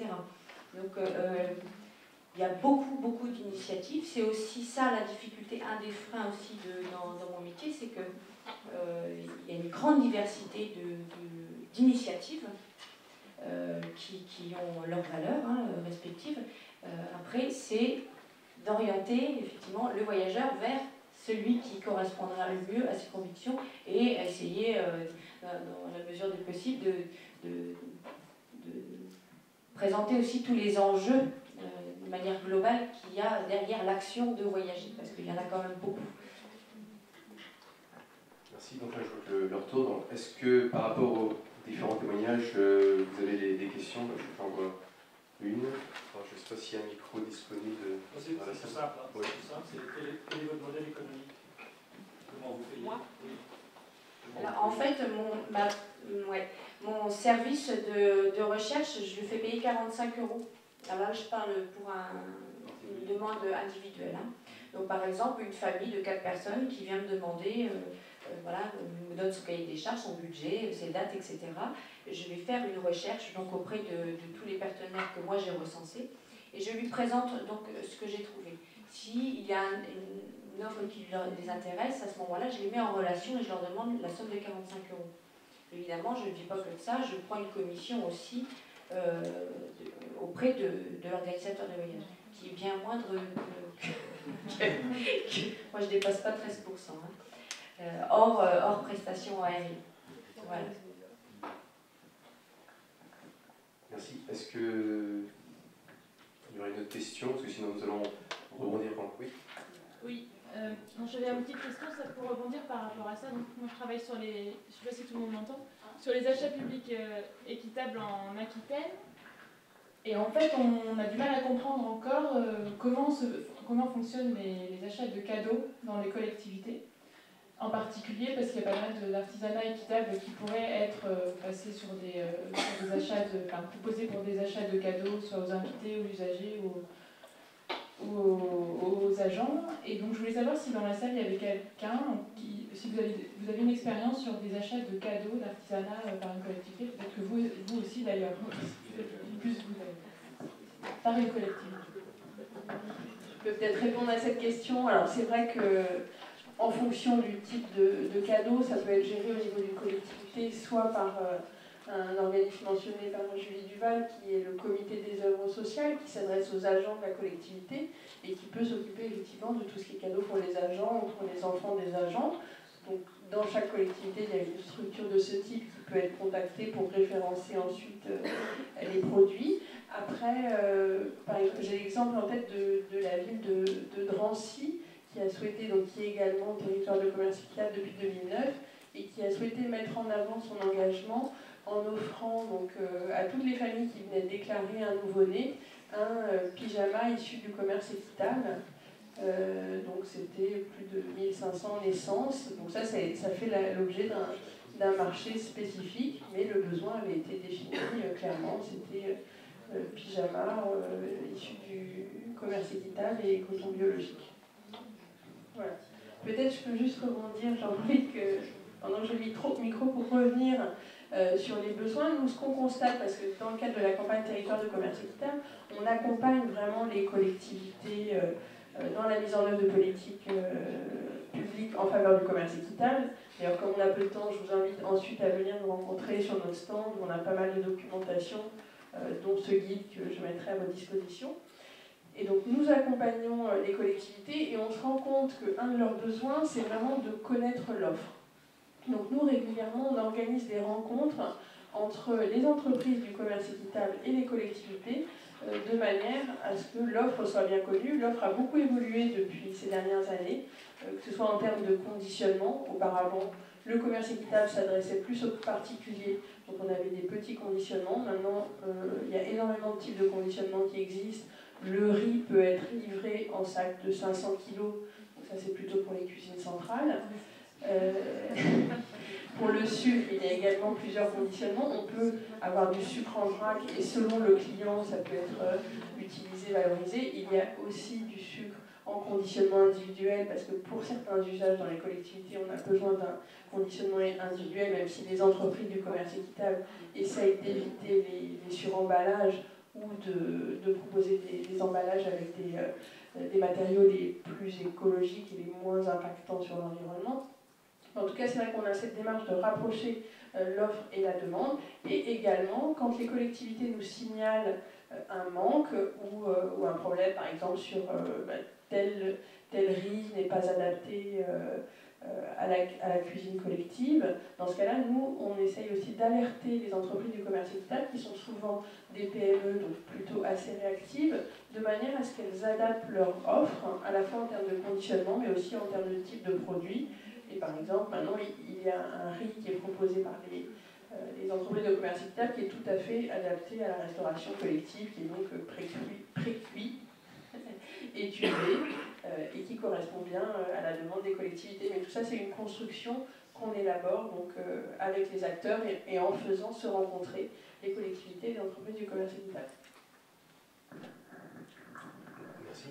[SPEAKER 5] Donc il y a beaucoup d'initiatives. C'est aussi ça la difficulté, un des freins aussi dans mon métier, c'est qu'il y a une grande diversité d'initiatives qui ont leurs valeurs respectives. Après, c'est d'orienter effectivement le voyageur vers celui qui correspondra le mieux à ses convictions et essayer, dans la mesure du possible, de présenter aussi tous les enjeux de manière globale qu'il y a derrière l'action de voyager, parce qu'il y en a quand même beaucoup.
[SPEAKER 1] Merci. Donc là, je vois que le retour. Est-ce que par rapport aux différents témoignages, vous avez des questions? Je vais en voir une. Alors, je ne sais pas s'il y a un micro disponible.
[SPEAKER 6] C'est tout simple. Hein. Oui. C'est simple. Quel est votre modèle économique? Comment vous payez?
[SPEAKER 5] Moi
[SPEAKER 6] oui.
[SPEAKER 5] Alors, en fait, mon service de recherche, je lui fais payer 45 €. Alors là, je parle pour une demande individuelle. Hein. Donc, par exemple, une famille de 4 personnes qui vient me demander, me donne son cahier des charges, son budget, ses dates, etc. Je vais faire une recherche donc, auprès de tous les partenaires que moi j'ai recensés et je lui présente donc ce que j'ai trouvé. S'il y a une offre qui les intéresse, à ce moment-là, je les mets en relation et je leur demande la somme de 45 €. Évidemment, je ne dis pas que ça, je prends une commission aussi auprès de l'organisateur de voyage, qui est bien moindre que moi je ne dépasse pas 13%, hein, hors prestations aériennes. Voilà.
[SPEAKER 1] Merci. Est-ce qu'il y aurait une autre question? Parce que sinon nous allons rebondir.
[SPEAKER 7] Oui. J'avais une petite question, ça pour rebondir par rapport à ça. Donc, moi, je travaille sur les, je ne sais pas si tout le monde m'entend, sur les achats publics équitables en Aquitaine. Et en fait, on a du mal à comprendre encore comment fonctionnent les achats de cadeaux dans les collectivités. En particulier parce qu'il y a pas mal d'artisanat équitable qui pourrait être passé sur des achats proposé pour des achats de cadeaux, soit aux invités, aux usagers ou aux agents. Et donc je voulais savoir si dans la salle il y avait quelqu'un, si vous avez une expérience sur des achats de cadeaux d'artisanat par une collectivité, peut-être que vous aussi d'ailleurs, plus vous par une collectivité.
[SPEAKER 2] Je peux peut-être répondre à cette question. Alors c'est vrai que en fonction du type de cadeau, ça peut être géré au niveau d'une collectivité, soit par un organisme mentionné par Julie Duval, qui est le comité des œuvres sociales, qui s'adresse aux agents de la collectivité et qui peut s'occuper effectivement de tout ce qui est cadeau pour les agents ou pour les enfants des agents. Donc dans chaque collectivité, il y a une structure de ce type qui peut être contactée pour référencer ensuite les produits. Après, j'ai l'exemple en tête de la ville de Drancy, qui a souhaité, donc qui est également territoire de commerce équitable depuis 2009, et qui a souhaité mettre en avant son engagement en offrant donc, à toutes les familles qui venaient déclarer un nouveau-né un pyjama issu du commerce équitable. Donc c'était plus de 1500 naissances. Donc ça fait l'objet d'un marché spécifique, mais le besoin avait été défini clairement. C'était pyjama issu du commerce équitable et coton biologique. Voilà. Peut-être je peux juste rebondir, j'en profite que pendant que je lis trop de micro pour revenir sur les besoins. Nous, ce qu'on constate, parce que dans le cadre de la campagne Territoire de commerce équitable, on accompagne vraiment les collectivités dans la mise en œuvre de politiques publiques en faveur du commerce équitable. D'ailleurs, comme on a peu de temps, je vous invite ensuite à venir nous rencontrer sur notre stand où on a pas mal de documentation, dont ce guide que je mettrai à votre disposition. Et donc nous accompagnons les collectivités et on se rend compte qu'un de leurs besoins, c'est vraiment de connaître l'offre. Donc nous, régulièrement, on organise des rencontres entre les entreprises du commerce équitable et les collectivités, de manière à ce que l'offre soit bien connue. L'offre a beaucoup évolué depuis ces dernières années, que ce soit en termes de conditionnement. Auparavant, le commerce équitable s'adressait plus aux particuliers, donc on avait des petits conditionnements. Maintenant, il y a énormément de types de conditionnements qui existent. Le riz peut être livré en sac de 500 kg, donc ça c'est plutôt pour les cuisines centrales. Pour le sucre, il y a également plusieurs conditionnements. On peut avoir du sucre en vrac et selon le client, ça peut être utilisé, valorisé. Il y a aussi du sucre en conditionnement individuel parce que pour certains usages dans les collectivités, on a besoin d'un conditionnement individuel, même si les entreprises du commerce équitable essayent d'éviter les suremballages ou de proposer des emballages avec des matériaux les plus écologiques et les moins impactants sur l'environnement. En tout cas, c'est vrai qu'on a cette démarche de rapprocher l'offre et la demande. Et également, quand les collectivités nous signalent un manque ou un problème, par exemple sur tel riz n'est pas adapté à la cuisine collective, dans ce cas-là, nous, on essaye aussi d'alerter les entreprises du commerce équitable, qui sont souvent des PME, donc plutôt assez réactives, de manière à ce qu'elles adaptent leur offre, à la fois en termes de conditionnement, mais aussi en termes de type de produit. Et par exemple, maintenant, il y a un riz qui est proposé par les entreprises de commerce équitable qui est tout à fait adapté à la restauration collective, qui est donc pré-cuit, étudié, et qui correspond bien à la demande des collectivités. Mais tout ça, c'est une construction qu'on élabore donc, avec les acteurs et en faisant se rencontrer les collectivités et les entreprises du commerce équitable.
[SPEAKER 1] Merci.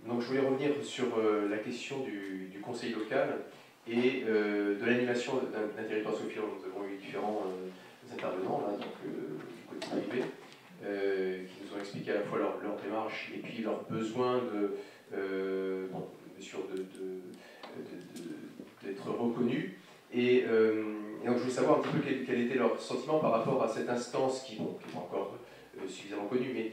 [SPEAKER 1] Donc je voulais revenir sur la question du conseil local et de l'animation d'un territoire social. Nous avons eu différents intervenants là, donc, du côté privé qui nous ont expliqué à la fois leur démarche et puis leurs besoins d'être reconnus. Et donc je voulais savoir un petit peu quel était leur sentiment par rapport à cette instance qui n'est pas encore suffisamment connue, mais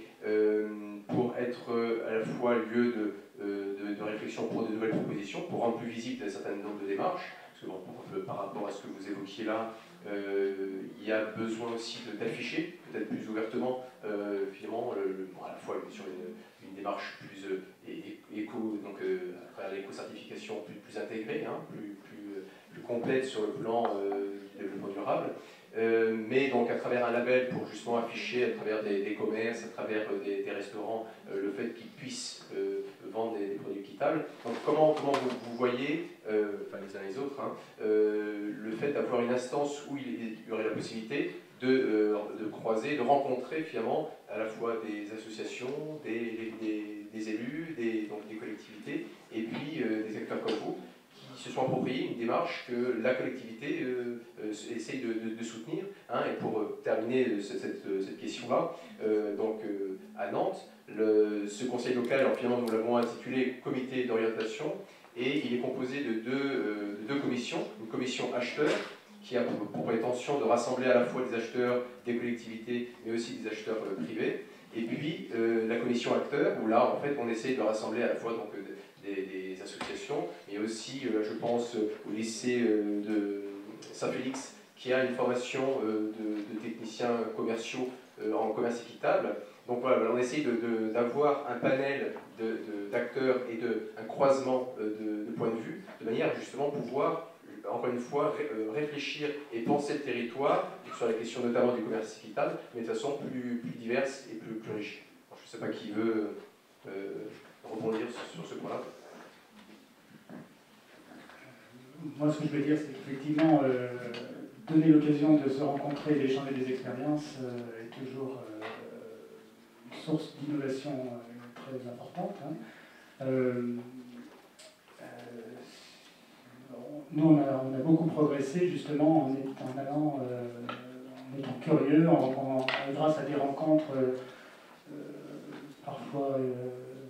[SPEAKER 1] pour être à la fois lieu de réflexion pour de nouvelles propositions, pour rendre plus visible un certain nombre de démarches, parce que bon, par rapport à ce que vous évoquiez là, il y a besoin aussi d'afficher, peut-être plus ouvertement, finalement, à la fois sur une démarche plus éco, donc à travers l'éco-certification plus intégrée, hein, plus complète sur le plan du développement durable, mais donc à travers un label pour justement afficher à travers des commerces, à travers des restaurants, le fait qu'ils puissent vendre des produits équitables. Donc comment vous voyez, enfin les uns les autres, hein, le fait d'avoir une instance où il y aurait la possibilité de croiser, de rencontrer finalement à la fois des associations, des élus, donc des collectivités, et puis des acteurs comme vous, qui se sont appropriés une démarche que la collectivité essaye de soutenir. Hein, et pour terminer cette question-là, à Nantes, ce conseil local, alors finalement nous l'avons intitulé Comité d'orientation, et il est composé de deux commissions. Une commission acheteur, qui a pour prétention de rassembler à la fois des acheteurs des collectivités, mais aussi des acheteurs privés. Et puis la commission acteurs, où là, en fait, on essaie de rassembler à la fois donc, des associations, mais aussi, je pense, au lycée de Saint-Félix, qui a une formation de techniciens commerciaux en commerce équitable. Donc voilà, on essaie d'avoir un panel d'acteurs et un croisement de points de vue, de manière à justement pouvoir, encore une fois, réfléchir et penser le territoire sur la question notamment du commerce équitable, mais de façon plus diverse et plus riche. Alors, je ne sais pas qui veut rebondir sur ce point-là.
[SPEAKER 4] Moi, ce que je veux dire, c'est qu'effectivement, donner l'occasion de se rencontrer et d'échanger des expériences est toujours une source d'innovation très importante. Hein. Nous, on a beaucoup progressé justement en étant curieux, grâce à des rencontres parfois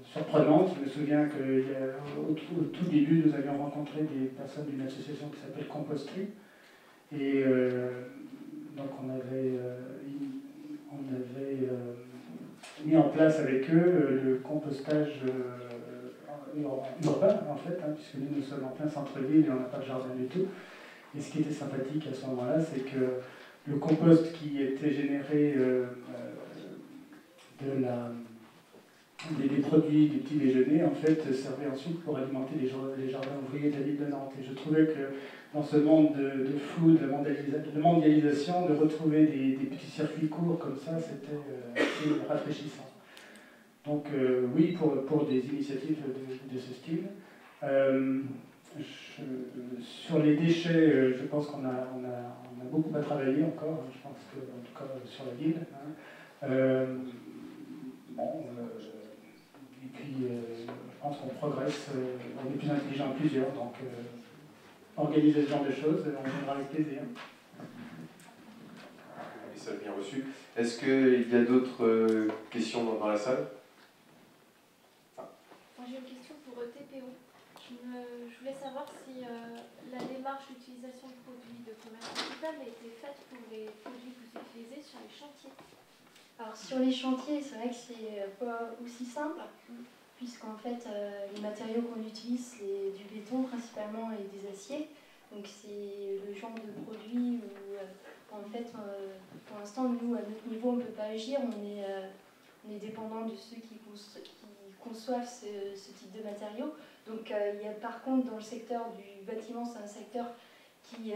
[SPEAKER 4] surprenantes. Je me souviens qu'au tout début, nous avions rencontré des personnes d'une association qui s'appelle Composterie. Et donc on avait mis en place avec eux le compostage urbain, en fait, hein, puisque nous sommes en plein centre-ville et on n'a pas de jardin du tout. Et ce qui était sympathique à ce moment-là, c'est que le compost qui était généré des produits du petit déjeuner, en fait, servait ensuite pour alimenter les jardins ouvriers de la ville de Nantes. Et je trouvais que dans ce monde de flou, de mondialisation, de retrouver des petits circuits courts comme ça, c'était assez rafraîchissant. Donc oui, pour des initiatives de ce style. Sur les déchets, je pense qu'on a beaucoup à travailler encore, je pense que, en tout cas sur la ville. Hein. Et puis je pense qu'on progresse, on est plus intelligent que plusieurs, donc organiser ce genre de choses, on viendra avec plaisir.
[SPEAKER 1] Et ça bien reçu. Est-ce qu'il y a d'autres questions dans la salle?
[SPEAKER 8] Moi j'ai une question pour TPO. Je voulais savoir si la démarche d'utilisation de produits de commerce équitable a été faite pour les produits que vous utilisez sur les chantiers.
[SPEAKER 3] Alors sur les chantiers, c'est vrai que c'est pas aussi simple, puisqu'en fait les matériaux qu'on utilise, c'est du béton principalement et des aciers. Donc c'est le genre de produit où en fait pour l'instant nous à notre niveau on ne peut pas agir, on est dépendant de ceux qui conçoivent ce type de matériaux. Donc il y a par contre dans le secteur du bâtiment, c'est un secteur qui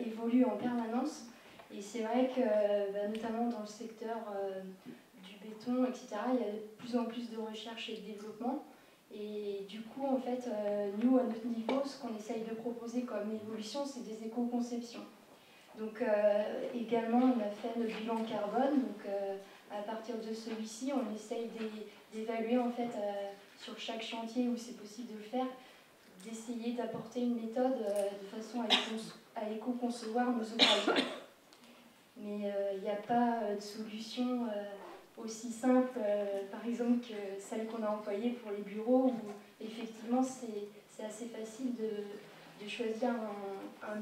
[SPEAKER 3] évolue en permanence. Et c'est vrai que notamment dans le secteur du béton, etc., il y a de plus en plus de recherche et de développement. Et du coup, en fait, nous, à notre niveau, ce qu'on essaye de proposer comme évolution, c'est des éco-conceptions. Donc également, on a fait notre bilan carbone. Donc à partir de celui-ci, on essaye d'évaluer en fait sur chaque chantier où c'est possible de le faire, d'essayer d'apporter une méthode de façon à éco-concevoir nos ouvrages. Mais il n'y a pas de solution aussi simple, par exemple, que celle qu'on a employée pour les bureaux, où effectivement c'est assez facile de choisir un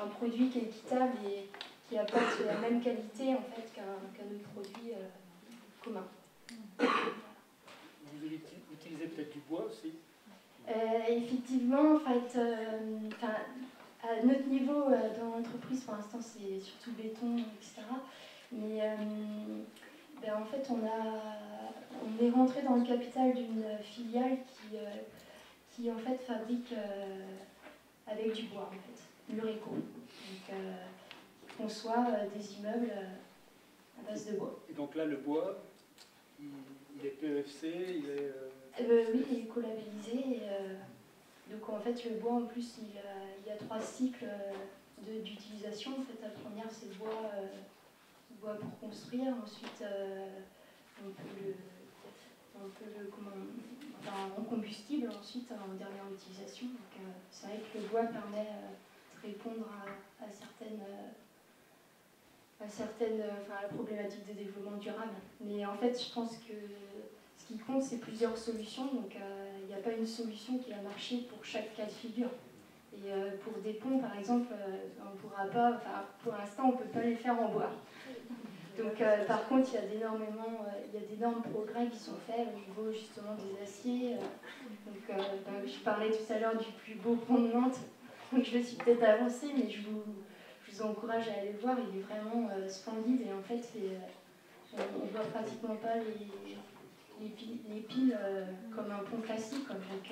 [SPEAKER 3] produit qui est équitable et qui apporte la même qualité en fait qu'un autre produit commun.
[SPEAKER 6] Vous utilisez peut-être du bois aussi?
[SPEAKER 3] Effectivement, en fait, à notre niveau dans l'entreprise, pour l'instant, c'est surtout béton, etc. Mais en fait, on est rentré dans le capital d'une filiale qui en fait fabrique avec du bois, en fait, Mureco. Donc, conçoit des immeubles à base de bois.
[SPEAKER 4] Et donc là, le bois, il est PEFC, il est...
[SPEAKER 3] Oui, il est écolabellisé. Donc en fait, le bois, en plus, il y a 3 cycles d'utilisation. En fait, la première, c'est le bois pour construire. Ensuite, on peut le en combustible, ensuite en dernière utilisation. Donc c'est vrai que le bois permet de répondre à la problématique des développements durables. Mais en fait, je pense que ce qui compte, c'est plusieurs solutions. Donc il n'y a pas une solution qui va marcher pour chaque cas de figure. Et pour des ponts, par exemple, on pourra pas, pour l'instant, on ne peut pas les faire en bois. Donc, par contre, il y a d'énormes progrès qui sont faits au niveau justement des aciers. Donc, je parlais tout à l'heure du plus beau pont de Nantes. Donc, je me suis peut-être avancée, mais je vous encourage à aller le voir. Il est vraiment splendide et en fait, on ne voit pratiquement pas les piles comme un pont classique. Donc,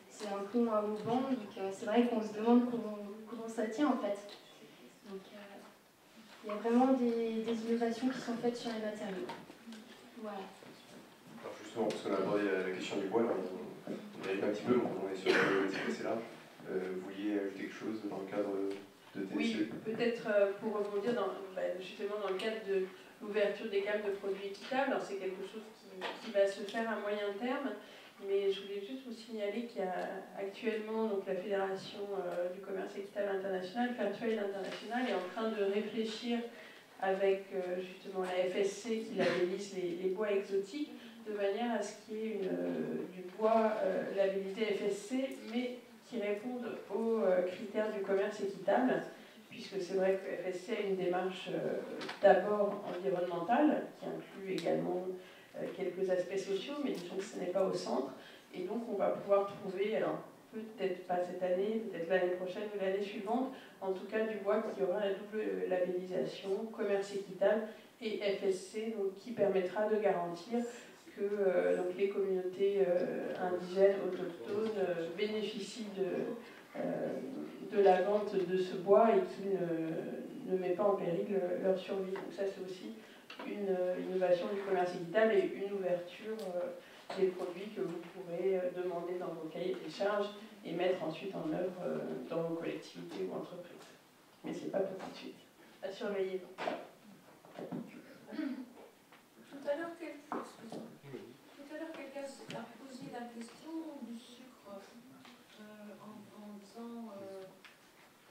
[SPEAKER 3] c'est un pont à haubans. Donc, c'est vrai qu'on se demande comment ça tient en fait. Donc, il y a vraiment des innovations qui sont faites sur les matériaux. Voilà.
[SPEAKER 1] Alors justement, parce qu'on a abordé la question du bois, là, on dérive un petit peu, on est sur la problématique assez large. Vous vouliez ajouter quelque chose dans le cadre de TSE?
[SPEAKER 2] Oui, peut-être pour rebondir justement dans le cadre de l'ouverture des gammes de produits équitables. Alors, c'est quelque chose qui va se faire à moyen terme, mais je voulais juste vous signaler qu'il y a actuellement donc, la Fédération du commerce équitable international, Fairtrade International, est en train de réfléchir avec justement la FSC qui labellise les bois exotiques, de manière à ce qu'il y ait du bois labellisé FSC, mais qui répondent aux critères du commerce équitable, puisque c'est vrai que FSC a une démarche d'abord environnementale, qui inclut également quelques aspects sociaux, mais disons que ce n'est pas au centre. Et donc on va pouvoir trouver, alors peut-être pas cette année, peut-être l'année prochaine ou l'année suivante, en tout cas du bois qui aura la double labellisation, commerce équitable et FSC, donc qui permettra de garantir que donc les communautés indigènes, autochtones bénéficient de la vente de ce bois et qui ne met pas en péril leur survie. Donc ça c'est aussi une innovation du commerce équitable et une ouverture des produits que vous pourrez demander dans vos cahiers des charges et mettre ensuite en œuvre dans vos collectivités ou entreprises. Mais ce n'est pas pour tout de suite. À surveiller.
[SPEAKER 5] Tout à l'heure, quelqu'un a posé la question du sucre en disant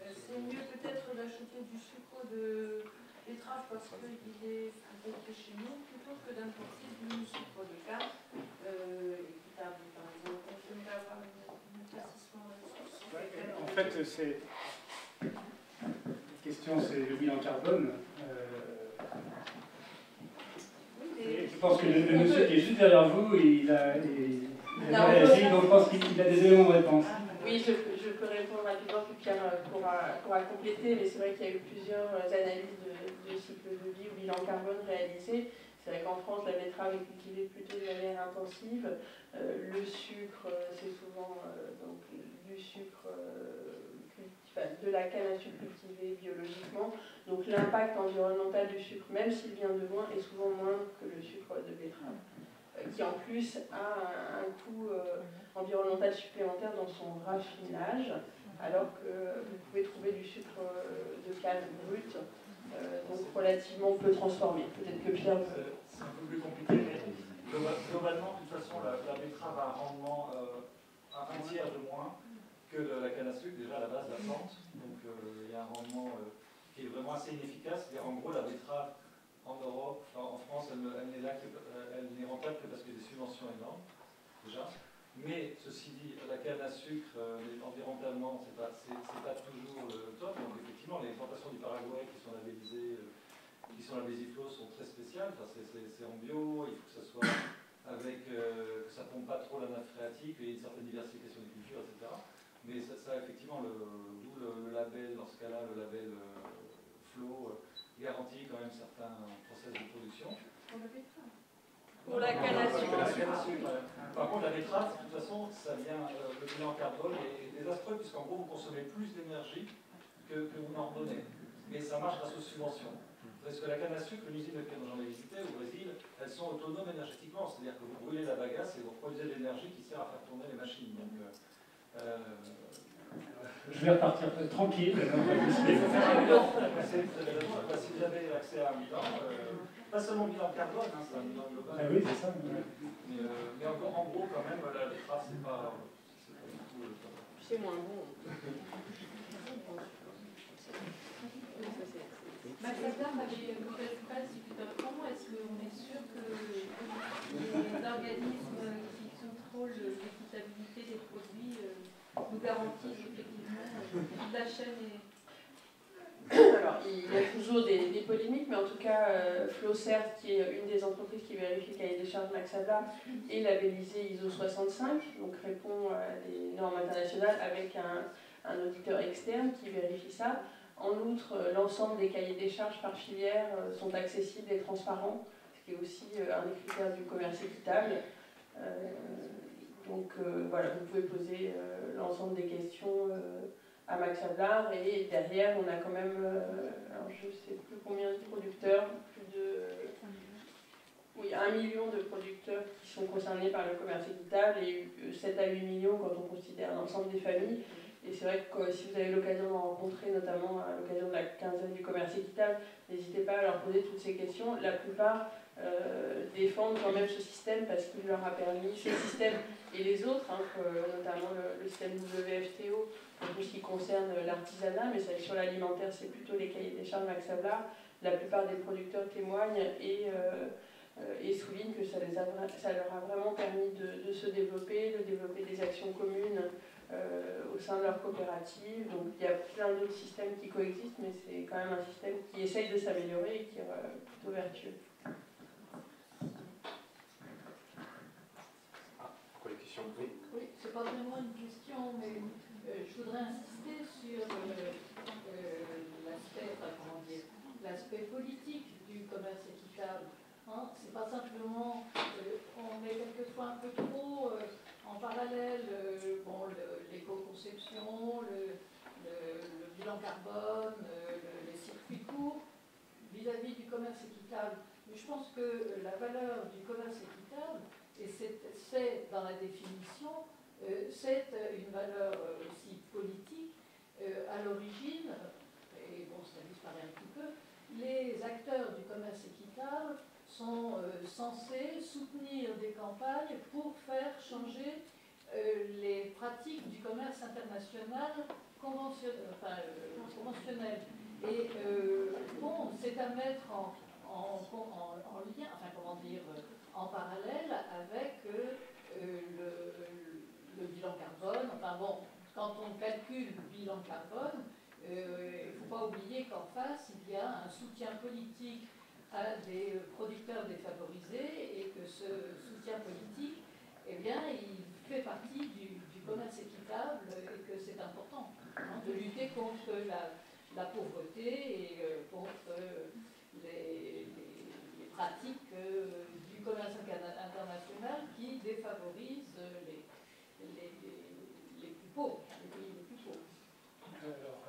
[SPEAKER 5] c'est mieux peut-être d'acheter du sucre de betterave parce qu'il est fabriqué chez nous plutôt que d'importer du sucre de canne équitable par exemple. J'aimerais avoir un éclaircissement là-dessus.
[SPEAKER 4] En fait, c'est... La question, c'est le bilan carbone. Je pense que le monsieur qui est juste derrière vous, il a réagi, donc je pense qu'il a des éléments de réponse.
[SPEAKER 2] Oui, je peux répondre rapidement, puis Pierre pourra compléter, mais c'est vrai qu'il y a eu plusieurs analyses de cycle de vie ou bilan carbone réalisées. C'est vrai qu'en France, la betterave est cultivée plutôt de manière intensive. Le sucre, c'est souvent donc, du sucre de la canne à sucre cultivée biologiquement. Donc l'impact environnemental du sucre, même s'il vient de loin, est souvent moindre que le sucre de betterave, qui en plus a un coût environnemental supplémentaire dans son raffinage, alors que vous pouvez trouver du sucre de canne brut, donc relativement peu transformé. Peut-être que Pierre...
[SPEAKER 6] C'est un peu plus compliqué, mais globalement, de toute façon, la betterave a un rendement à un tiers de moins que la canne à sucre, déjà à la base de la plante. Donc il y a un rendement qui est vraiment assez inefficace. En gros, la betterave en Europe, en France, elle n'est rentable que parce qu'il y a des subventions énormes, déjà. Mais ceci dit, la canne à sucre, environnementalement, c'est pas toujours le top. Donc effectivement, les plantations du Paraguay qui sont labellisées Besiflo sont très spéciales. Enfin, c'est en bio, il faut que ça soit avec que ça pompe pas trop la nappe phréatique, il y a une certaine diversification des cultures, etc. Mais ça effectivement, d'où le label, dans ce cas-là, le label Flow garantit quand même certains process de production.
[SPEAKER 2] Pour la canne à sucre.
[SPEAKER 6] Par contre, la betterave, de toute façon, ça vient, le bilan carbone est désastreux, puisqu'en gros, vous consommez plus d'énergie que vous n'en donnez. mais ça marche grâce aux subventions. Parce que la canne à sucre, l'usine de laquelle j'en ai visité au Brésil, elles sont autonomes énergétiquement, c'est-à-dire que vous brûlez la bagasse et vous produisez de l'énergie qui sert à faire tourner les machines. Donc,
[SPEAKER 4] je vais repartir tranquille.
[SPEAKER 6] Il faut faire un bilan. Si vous avez accès à un bilan, pas seulement bilan carbone, hein, c'est un bilan global.
[SPEAKER 4] Ah oui, c'est ça.
[SPEAKER 6] Mais encore, en gros, quand même, la betterave, c'est pas du tout.
[SPEAKER 2] C'est moins bon.
[SPEAKER 8] Max Havelaar avait une mauvaise presse comment est-ce qu'on est sûr que les organismes qui contrôlent l'équitabilité des produits nous garantissent effectivement la chaîne et...
[SPEAKER 2] Alors, il y a toujours des polémiques, mais en tout cas, Flowcert, qui est une des entreprises qui vérifie le cahier des charges Max Havelaar, est labellisé ISO 65, donc répond à des normes internationales avec un auditeur externe qui vérifie ça. En outre, l'ensemble des cahiers des charges par filière sont accessibles et transparents, ce qui est aussi un des critères du commerce équitable. Donc voilà, vous pouvez poser l'ensemble des questions à Max Havelaar, et derrière on a quand même, alors je ne sais plus combien de producteurs, plus de 1 million de producteurs qui sont concernés par le commerce équitable et 7 à 8 millions quand on considère l'ensemble des familles. Et c'est vrai que si vous avez l'occasion d'en rencontrer, notamment à l'occasion de la quinzaine du commerce équitable, n'hésitez pas à leur poser toutes ces questions. La plupart défendent quand même ce système parce qu'il leur a permis, ce système et les autres, hein, notamment le système WFTO, pour tout ce qui concerne l'artisanat, mais sur l'alimentaire, c'est plutôt les cahiers des charges Max Havelaar. La plupart des producteurs témoignent et soulignent que ça leur a vraiment permis de se développer, de développer des actions communes au sein de leur coopérative. Donc il y a plein d'autres systèmes qui coexistent, mais c'est quand même un système qui essaye de s'améliorer et qui est plutôt vertueux.
[SPEAKER 1] Encore une question? Oui.
[SPEAKER 9] Oui, c'est pas vraiment une question, mais je voudrais insister sur l'aspect politique du commerce équitable. Hein, c'est pas simplement, on met quelquefois un peu trop en parallèle l'éco-conception, le bilan carbone, les circuits courts vis-à-vis du commerce équitable. Mais je pense que la valeur du commerce équitable, et c'est dans la définition, c'est une valeur aussi politique. À l'origine, et bon, ça disparaît un petit peu, les acteurs du commerce équitable sont censés soutenir des campagnes pour faire changer les pratiques du commerce international conventionnel. Et bon, c'est à mettre en lien, enfin comment dire, en parallèle avec le bilan carbone. Enfin bon, quand on calcule le bilan carbone, il ne faut pas oublier qu'en face, il y a un soutien politique à des producteurs défavorisés et que ce soutien politique, eh bien, il fait partie du commerce équitable et que c'est important, hein, de lutter contre la pauvreté et contre les pratiques du commerce international qui défavorisent les plus pauvres, les pays les plus pauvres.
[SPEAKER 4] Alors,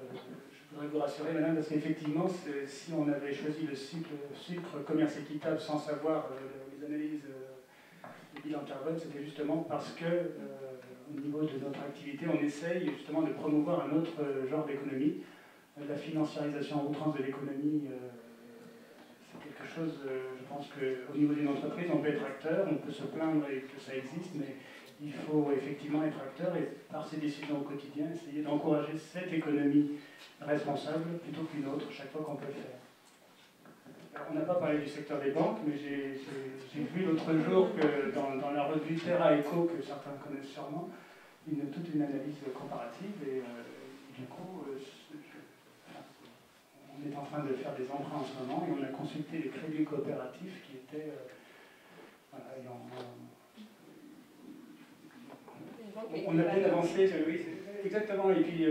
[SPEAKER 4] je voudrais vous rassurer, madame, parce qu'effectivement, si on avait choisi le sucre commerce équitable sans savoir les analyses du bilan carbone, c'était justement parce que, au niveau de notre activité, on essaye justement de promouvoir un autre genre d'économie. La financiarisation à outrance de l'économie, c'est quelque chose, je pense qu'au niveau d'une entreprise, on peut être acteur, on peut se plaindre que ça existe, mais il faut effectivement être acteur et par ses décisions au quotidien, essayer d'encourager cette économie responsable plutôt qu'une autre, chaque fois qu'on peut le faire. Alors, on n'a pas parlé du secteur des banques, mais j'ai vu l'autre jour que dans la revue Terra Eco, que certains connaissent sûrement, toute une analyse comparative et du coup, on est en train de faire des emprunts en ce moment et on a consulté les crédits coopératifs qui étaient on a bien avancé, oui, exactement, et puis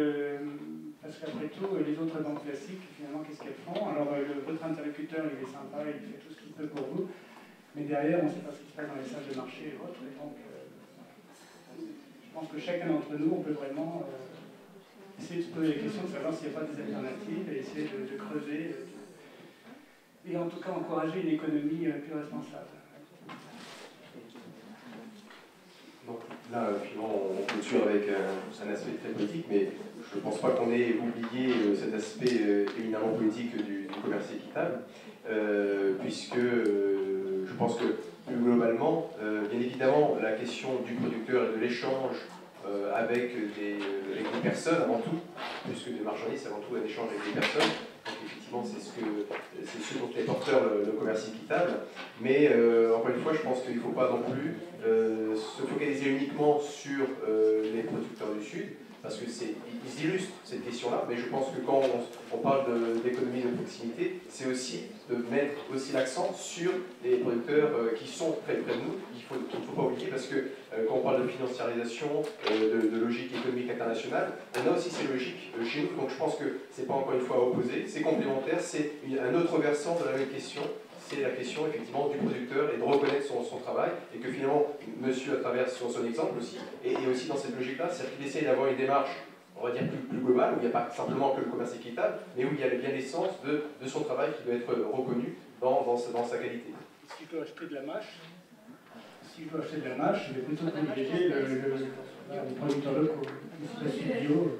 [SPEAKER 4] parce qu'après tout, les autres banques classiques, finalement, qu'est-ce qu'elles font? Alors, votre interlocuteur, il est sympa, il fait tout ce qu'il peut pour vous, mais derrière, on ne sait pas ce qui se passe dans les salles de marché et autres, et donc, je pense que chacun d'entre nous, on peut vraiment essayer de se poser la question de savoir s'il n'y a pas des alternatives et essayer de creuser et en tout cas encourager une économie plus responsable.
[SPEAKER 1] Donc là, finalement, on clôture avec un aspect très politique, mais je ne pense pas qu'on ait oublié cet aspect éminemment politique du commerce équitable, puisque je pense que plus globalement, bien évidemment, la question du producteur et de l'échange avec des personnes avant tout, plus que des marchandises, c'est avant tout un échange avec des personnes. Donc effectivement, c'est ce dont est porteur le commerce équitable. Mais encore une fois, je pense qu'il ne faut pas non plus se focaliser uniquement sur les producteurs du Sud, parce qu'ils illustrent cette question-là, mais je pense que quand on parle d'économie de proximité, c'est aussi de mettre aussi l'accent sur les producteurs qui sont très près de nous, qu'il ne faut pas oublier, parce que quand on parle de financiarisation, de logique économique internationale, on a aussi ces logiques chez nous, donc je pense que ce n'est pas encore une fois opposé, c'est complémentaire, c'est un autre versant de la même question. C'est la question effectivement du producteur et de reconnaître son travail, et que finalement, monsieur à travers son exemple aussi, et aussi dans cette logique-là, c'est qu'il essaye d'avoir une démarche, on va dire plus globale, où il n'y a pas simplement que le commerce équitable, mais où il y a bien l'essence de son travail qui doit être reconnu dans sa qualité.
[SPEAKER 4] Si je dois acheter de la mâche, je vais plutôt privilégier les producteurs locaux, les bio.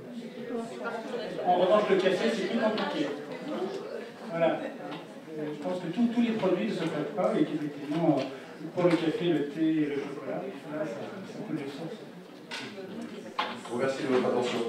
[SPEAKER 4] En revanche, le café, c'est plus compliqué. Voilà. Je pense que tous les produits ne se perdent pas et qu'effectivement, pour le café, le thé et le chocolat, ça coule de source.
[SPEAKER 1] Je vous remercie de votre attention.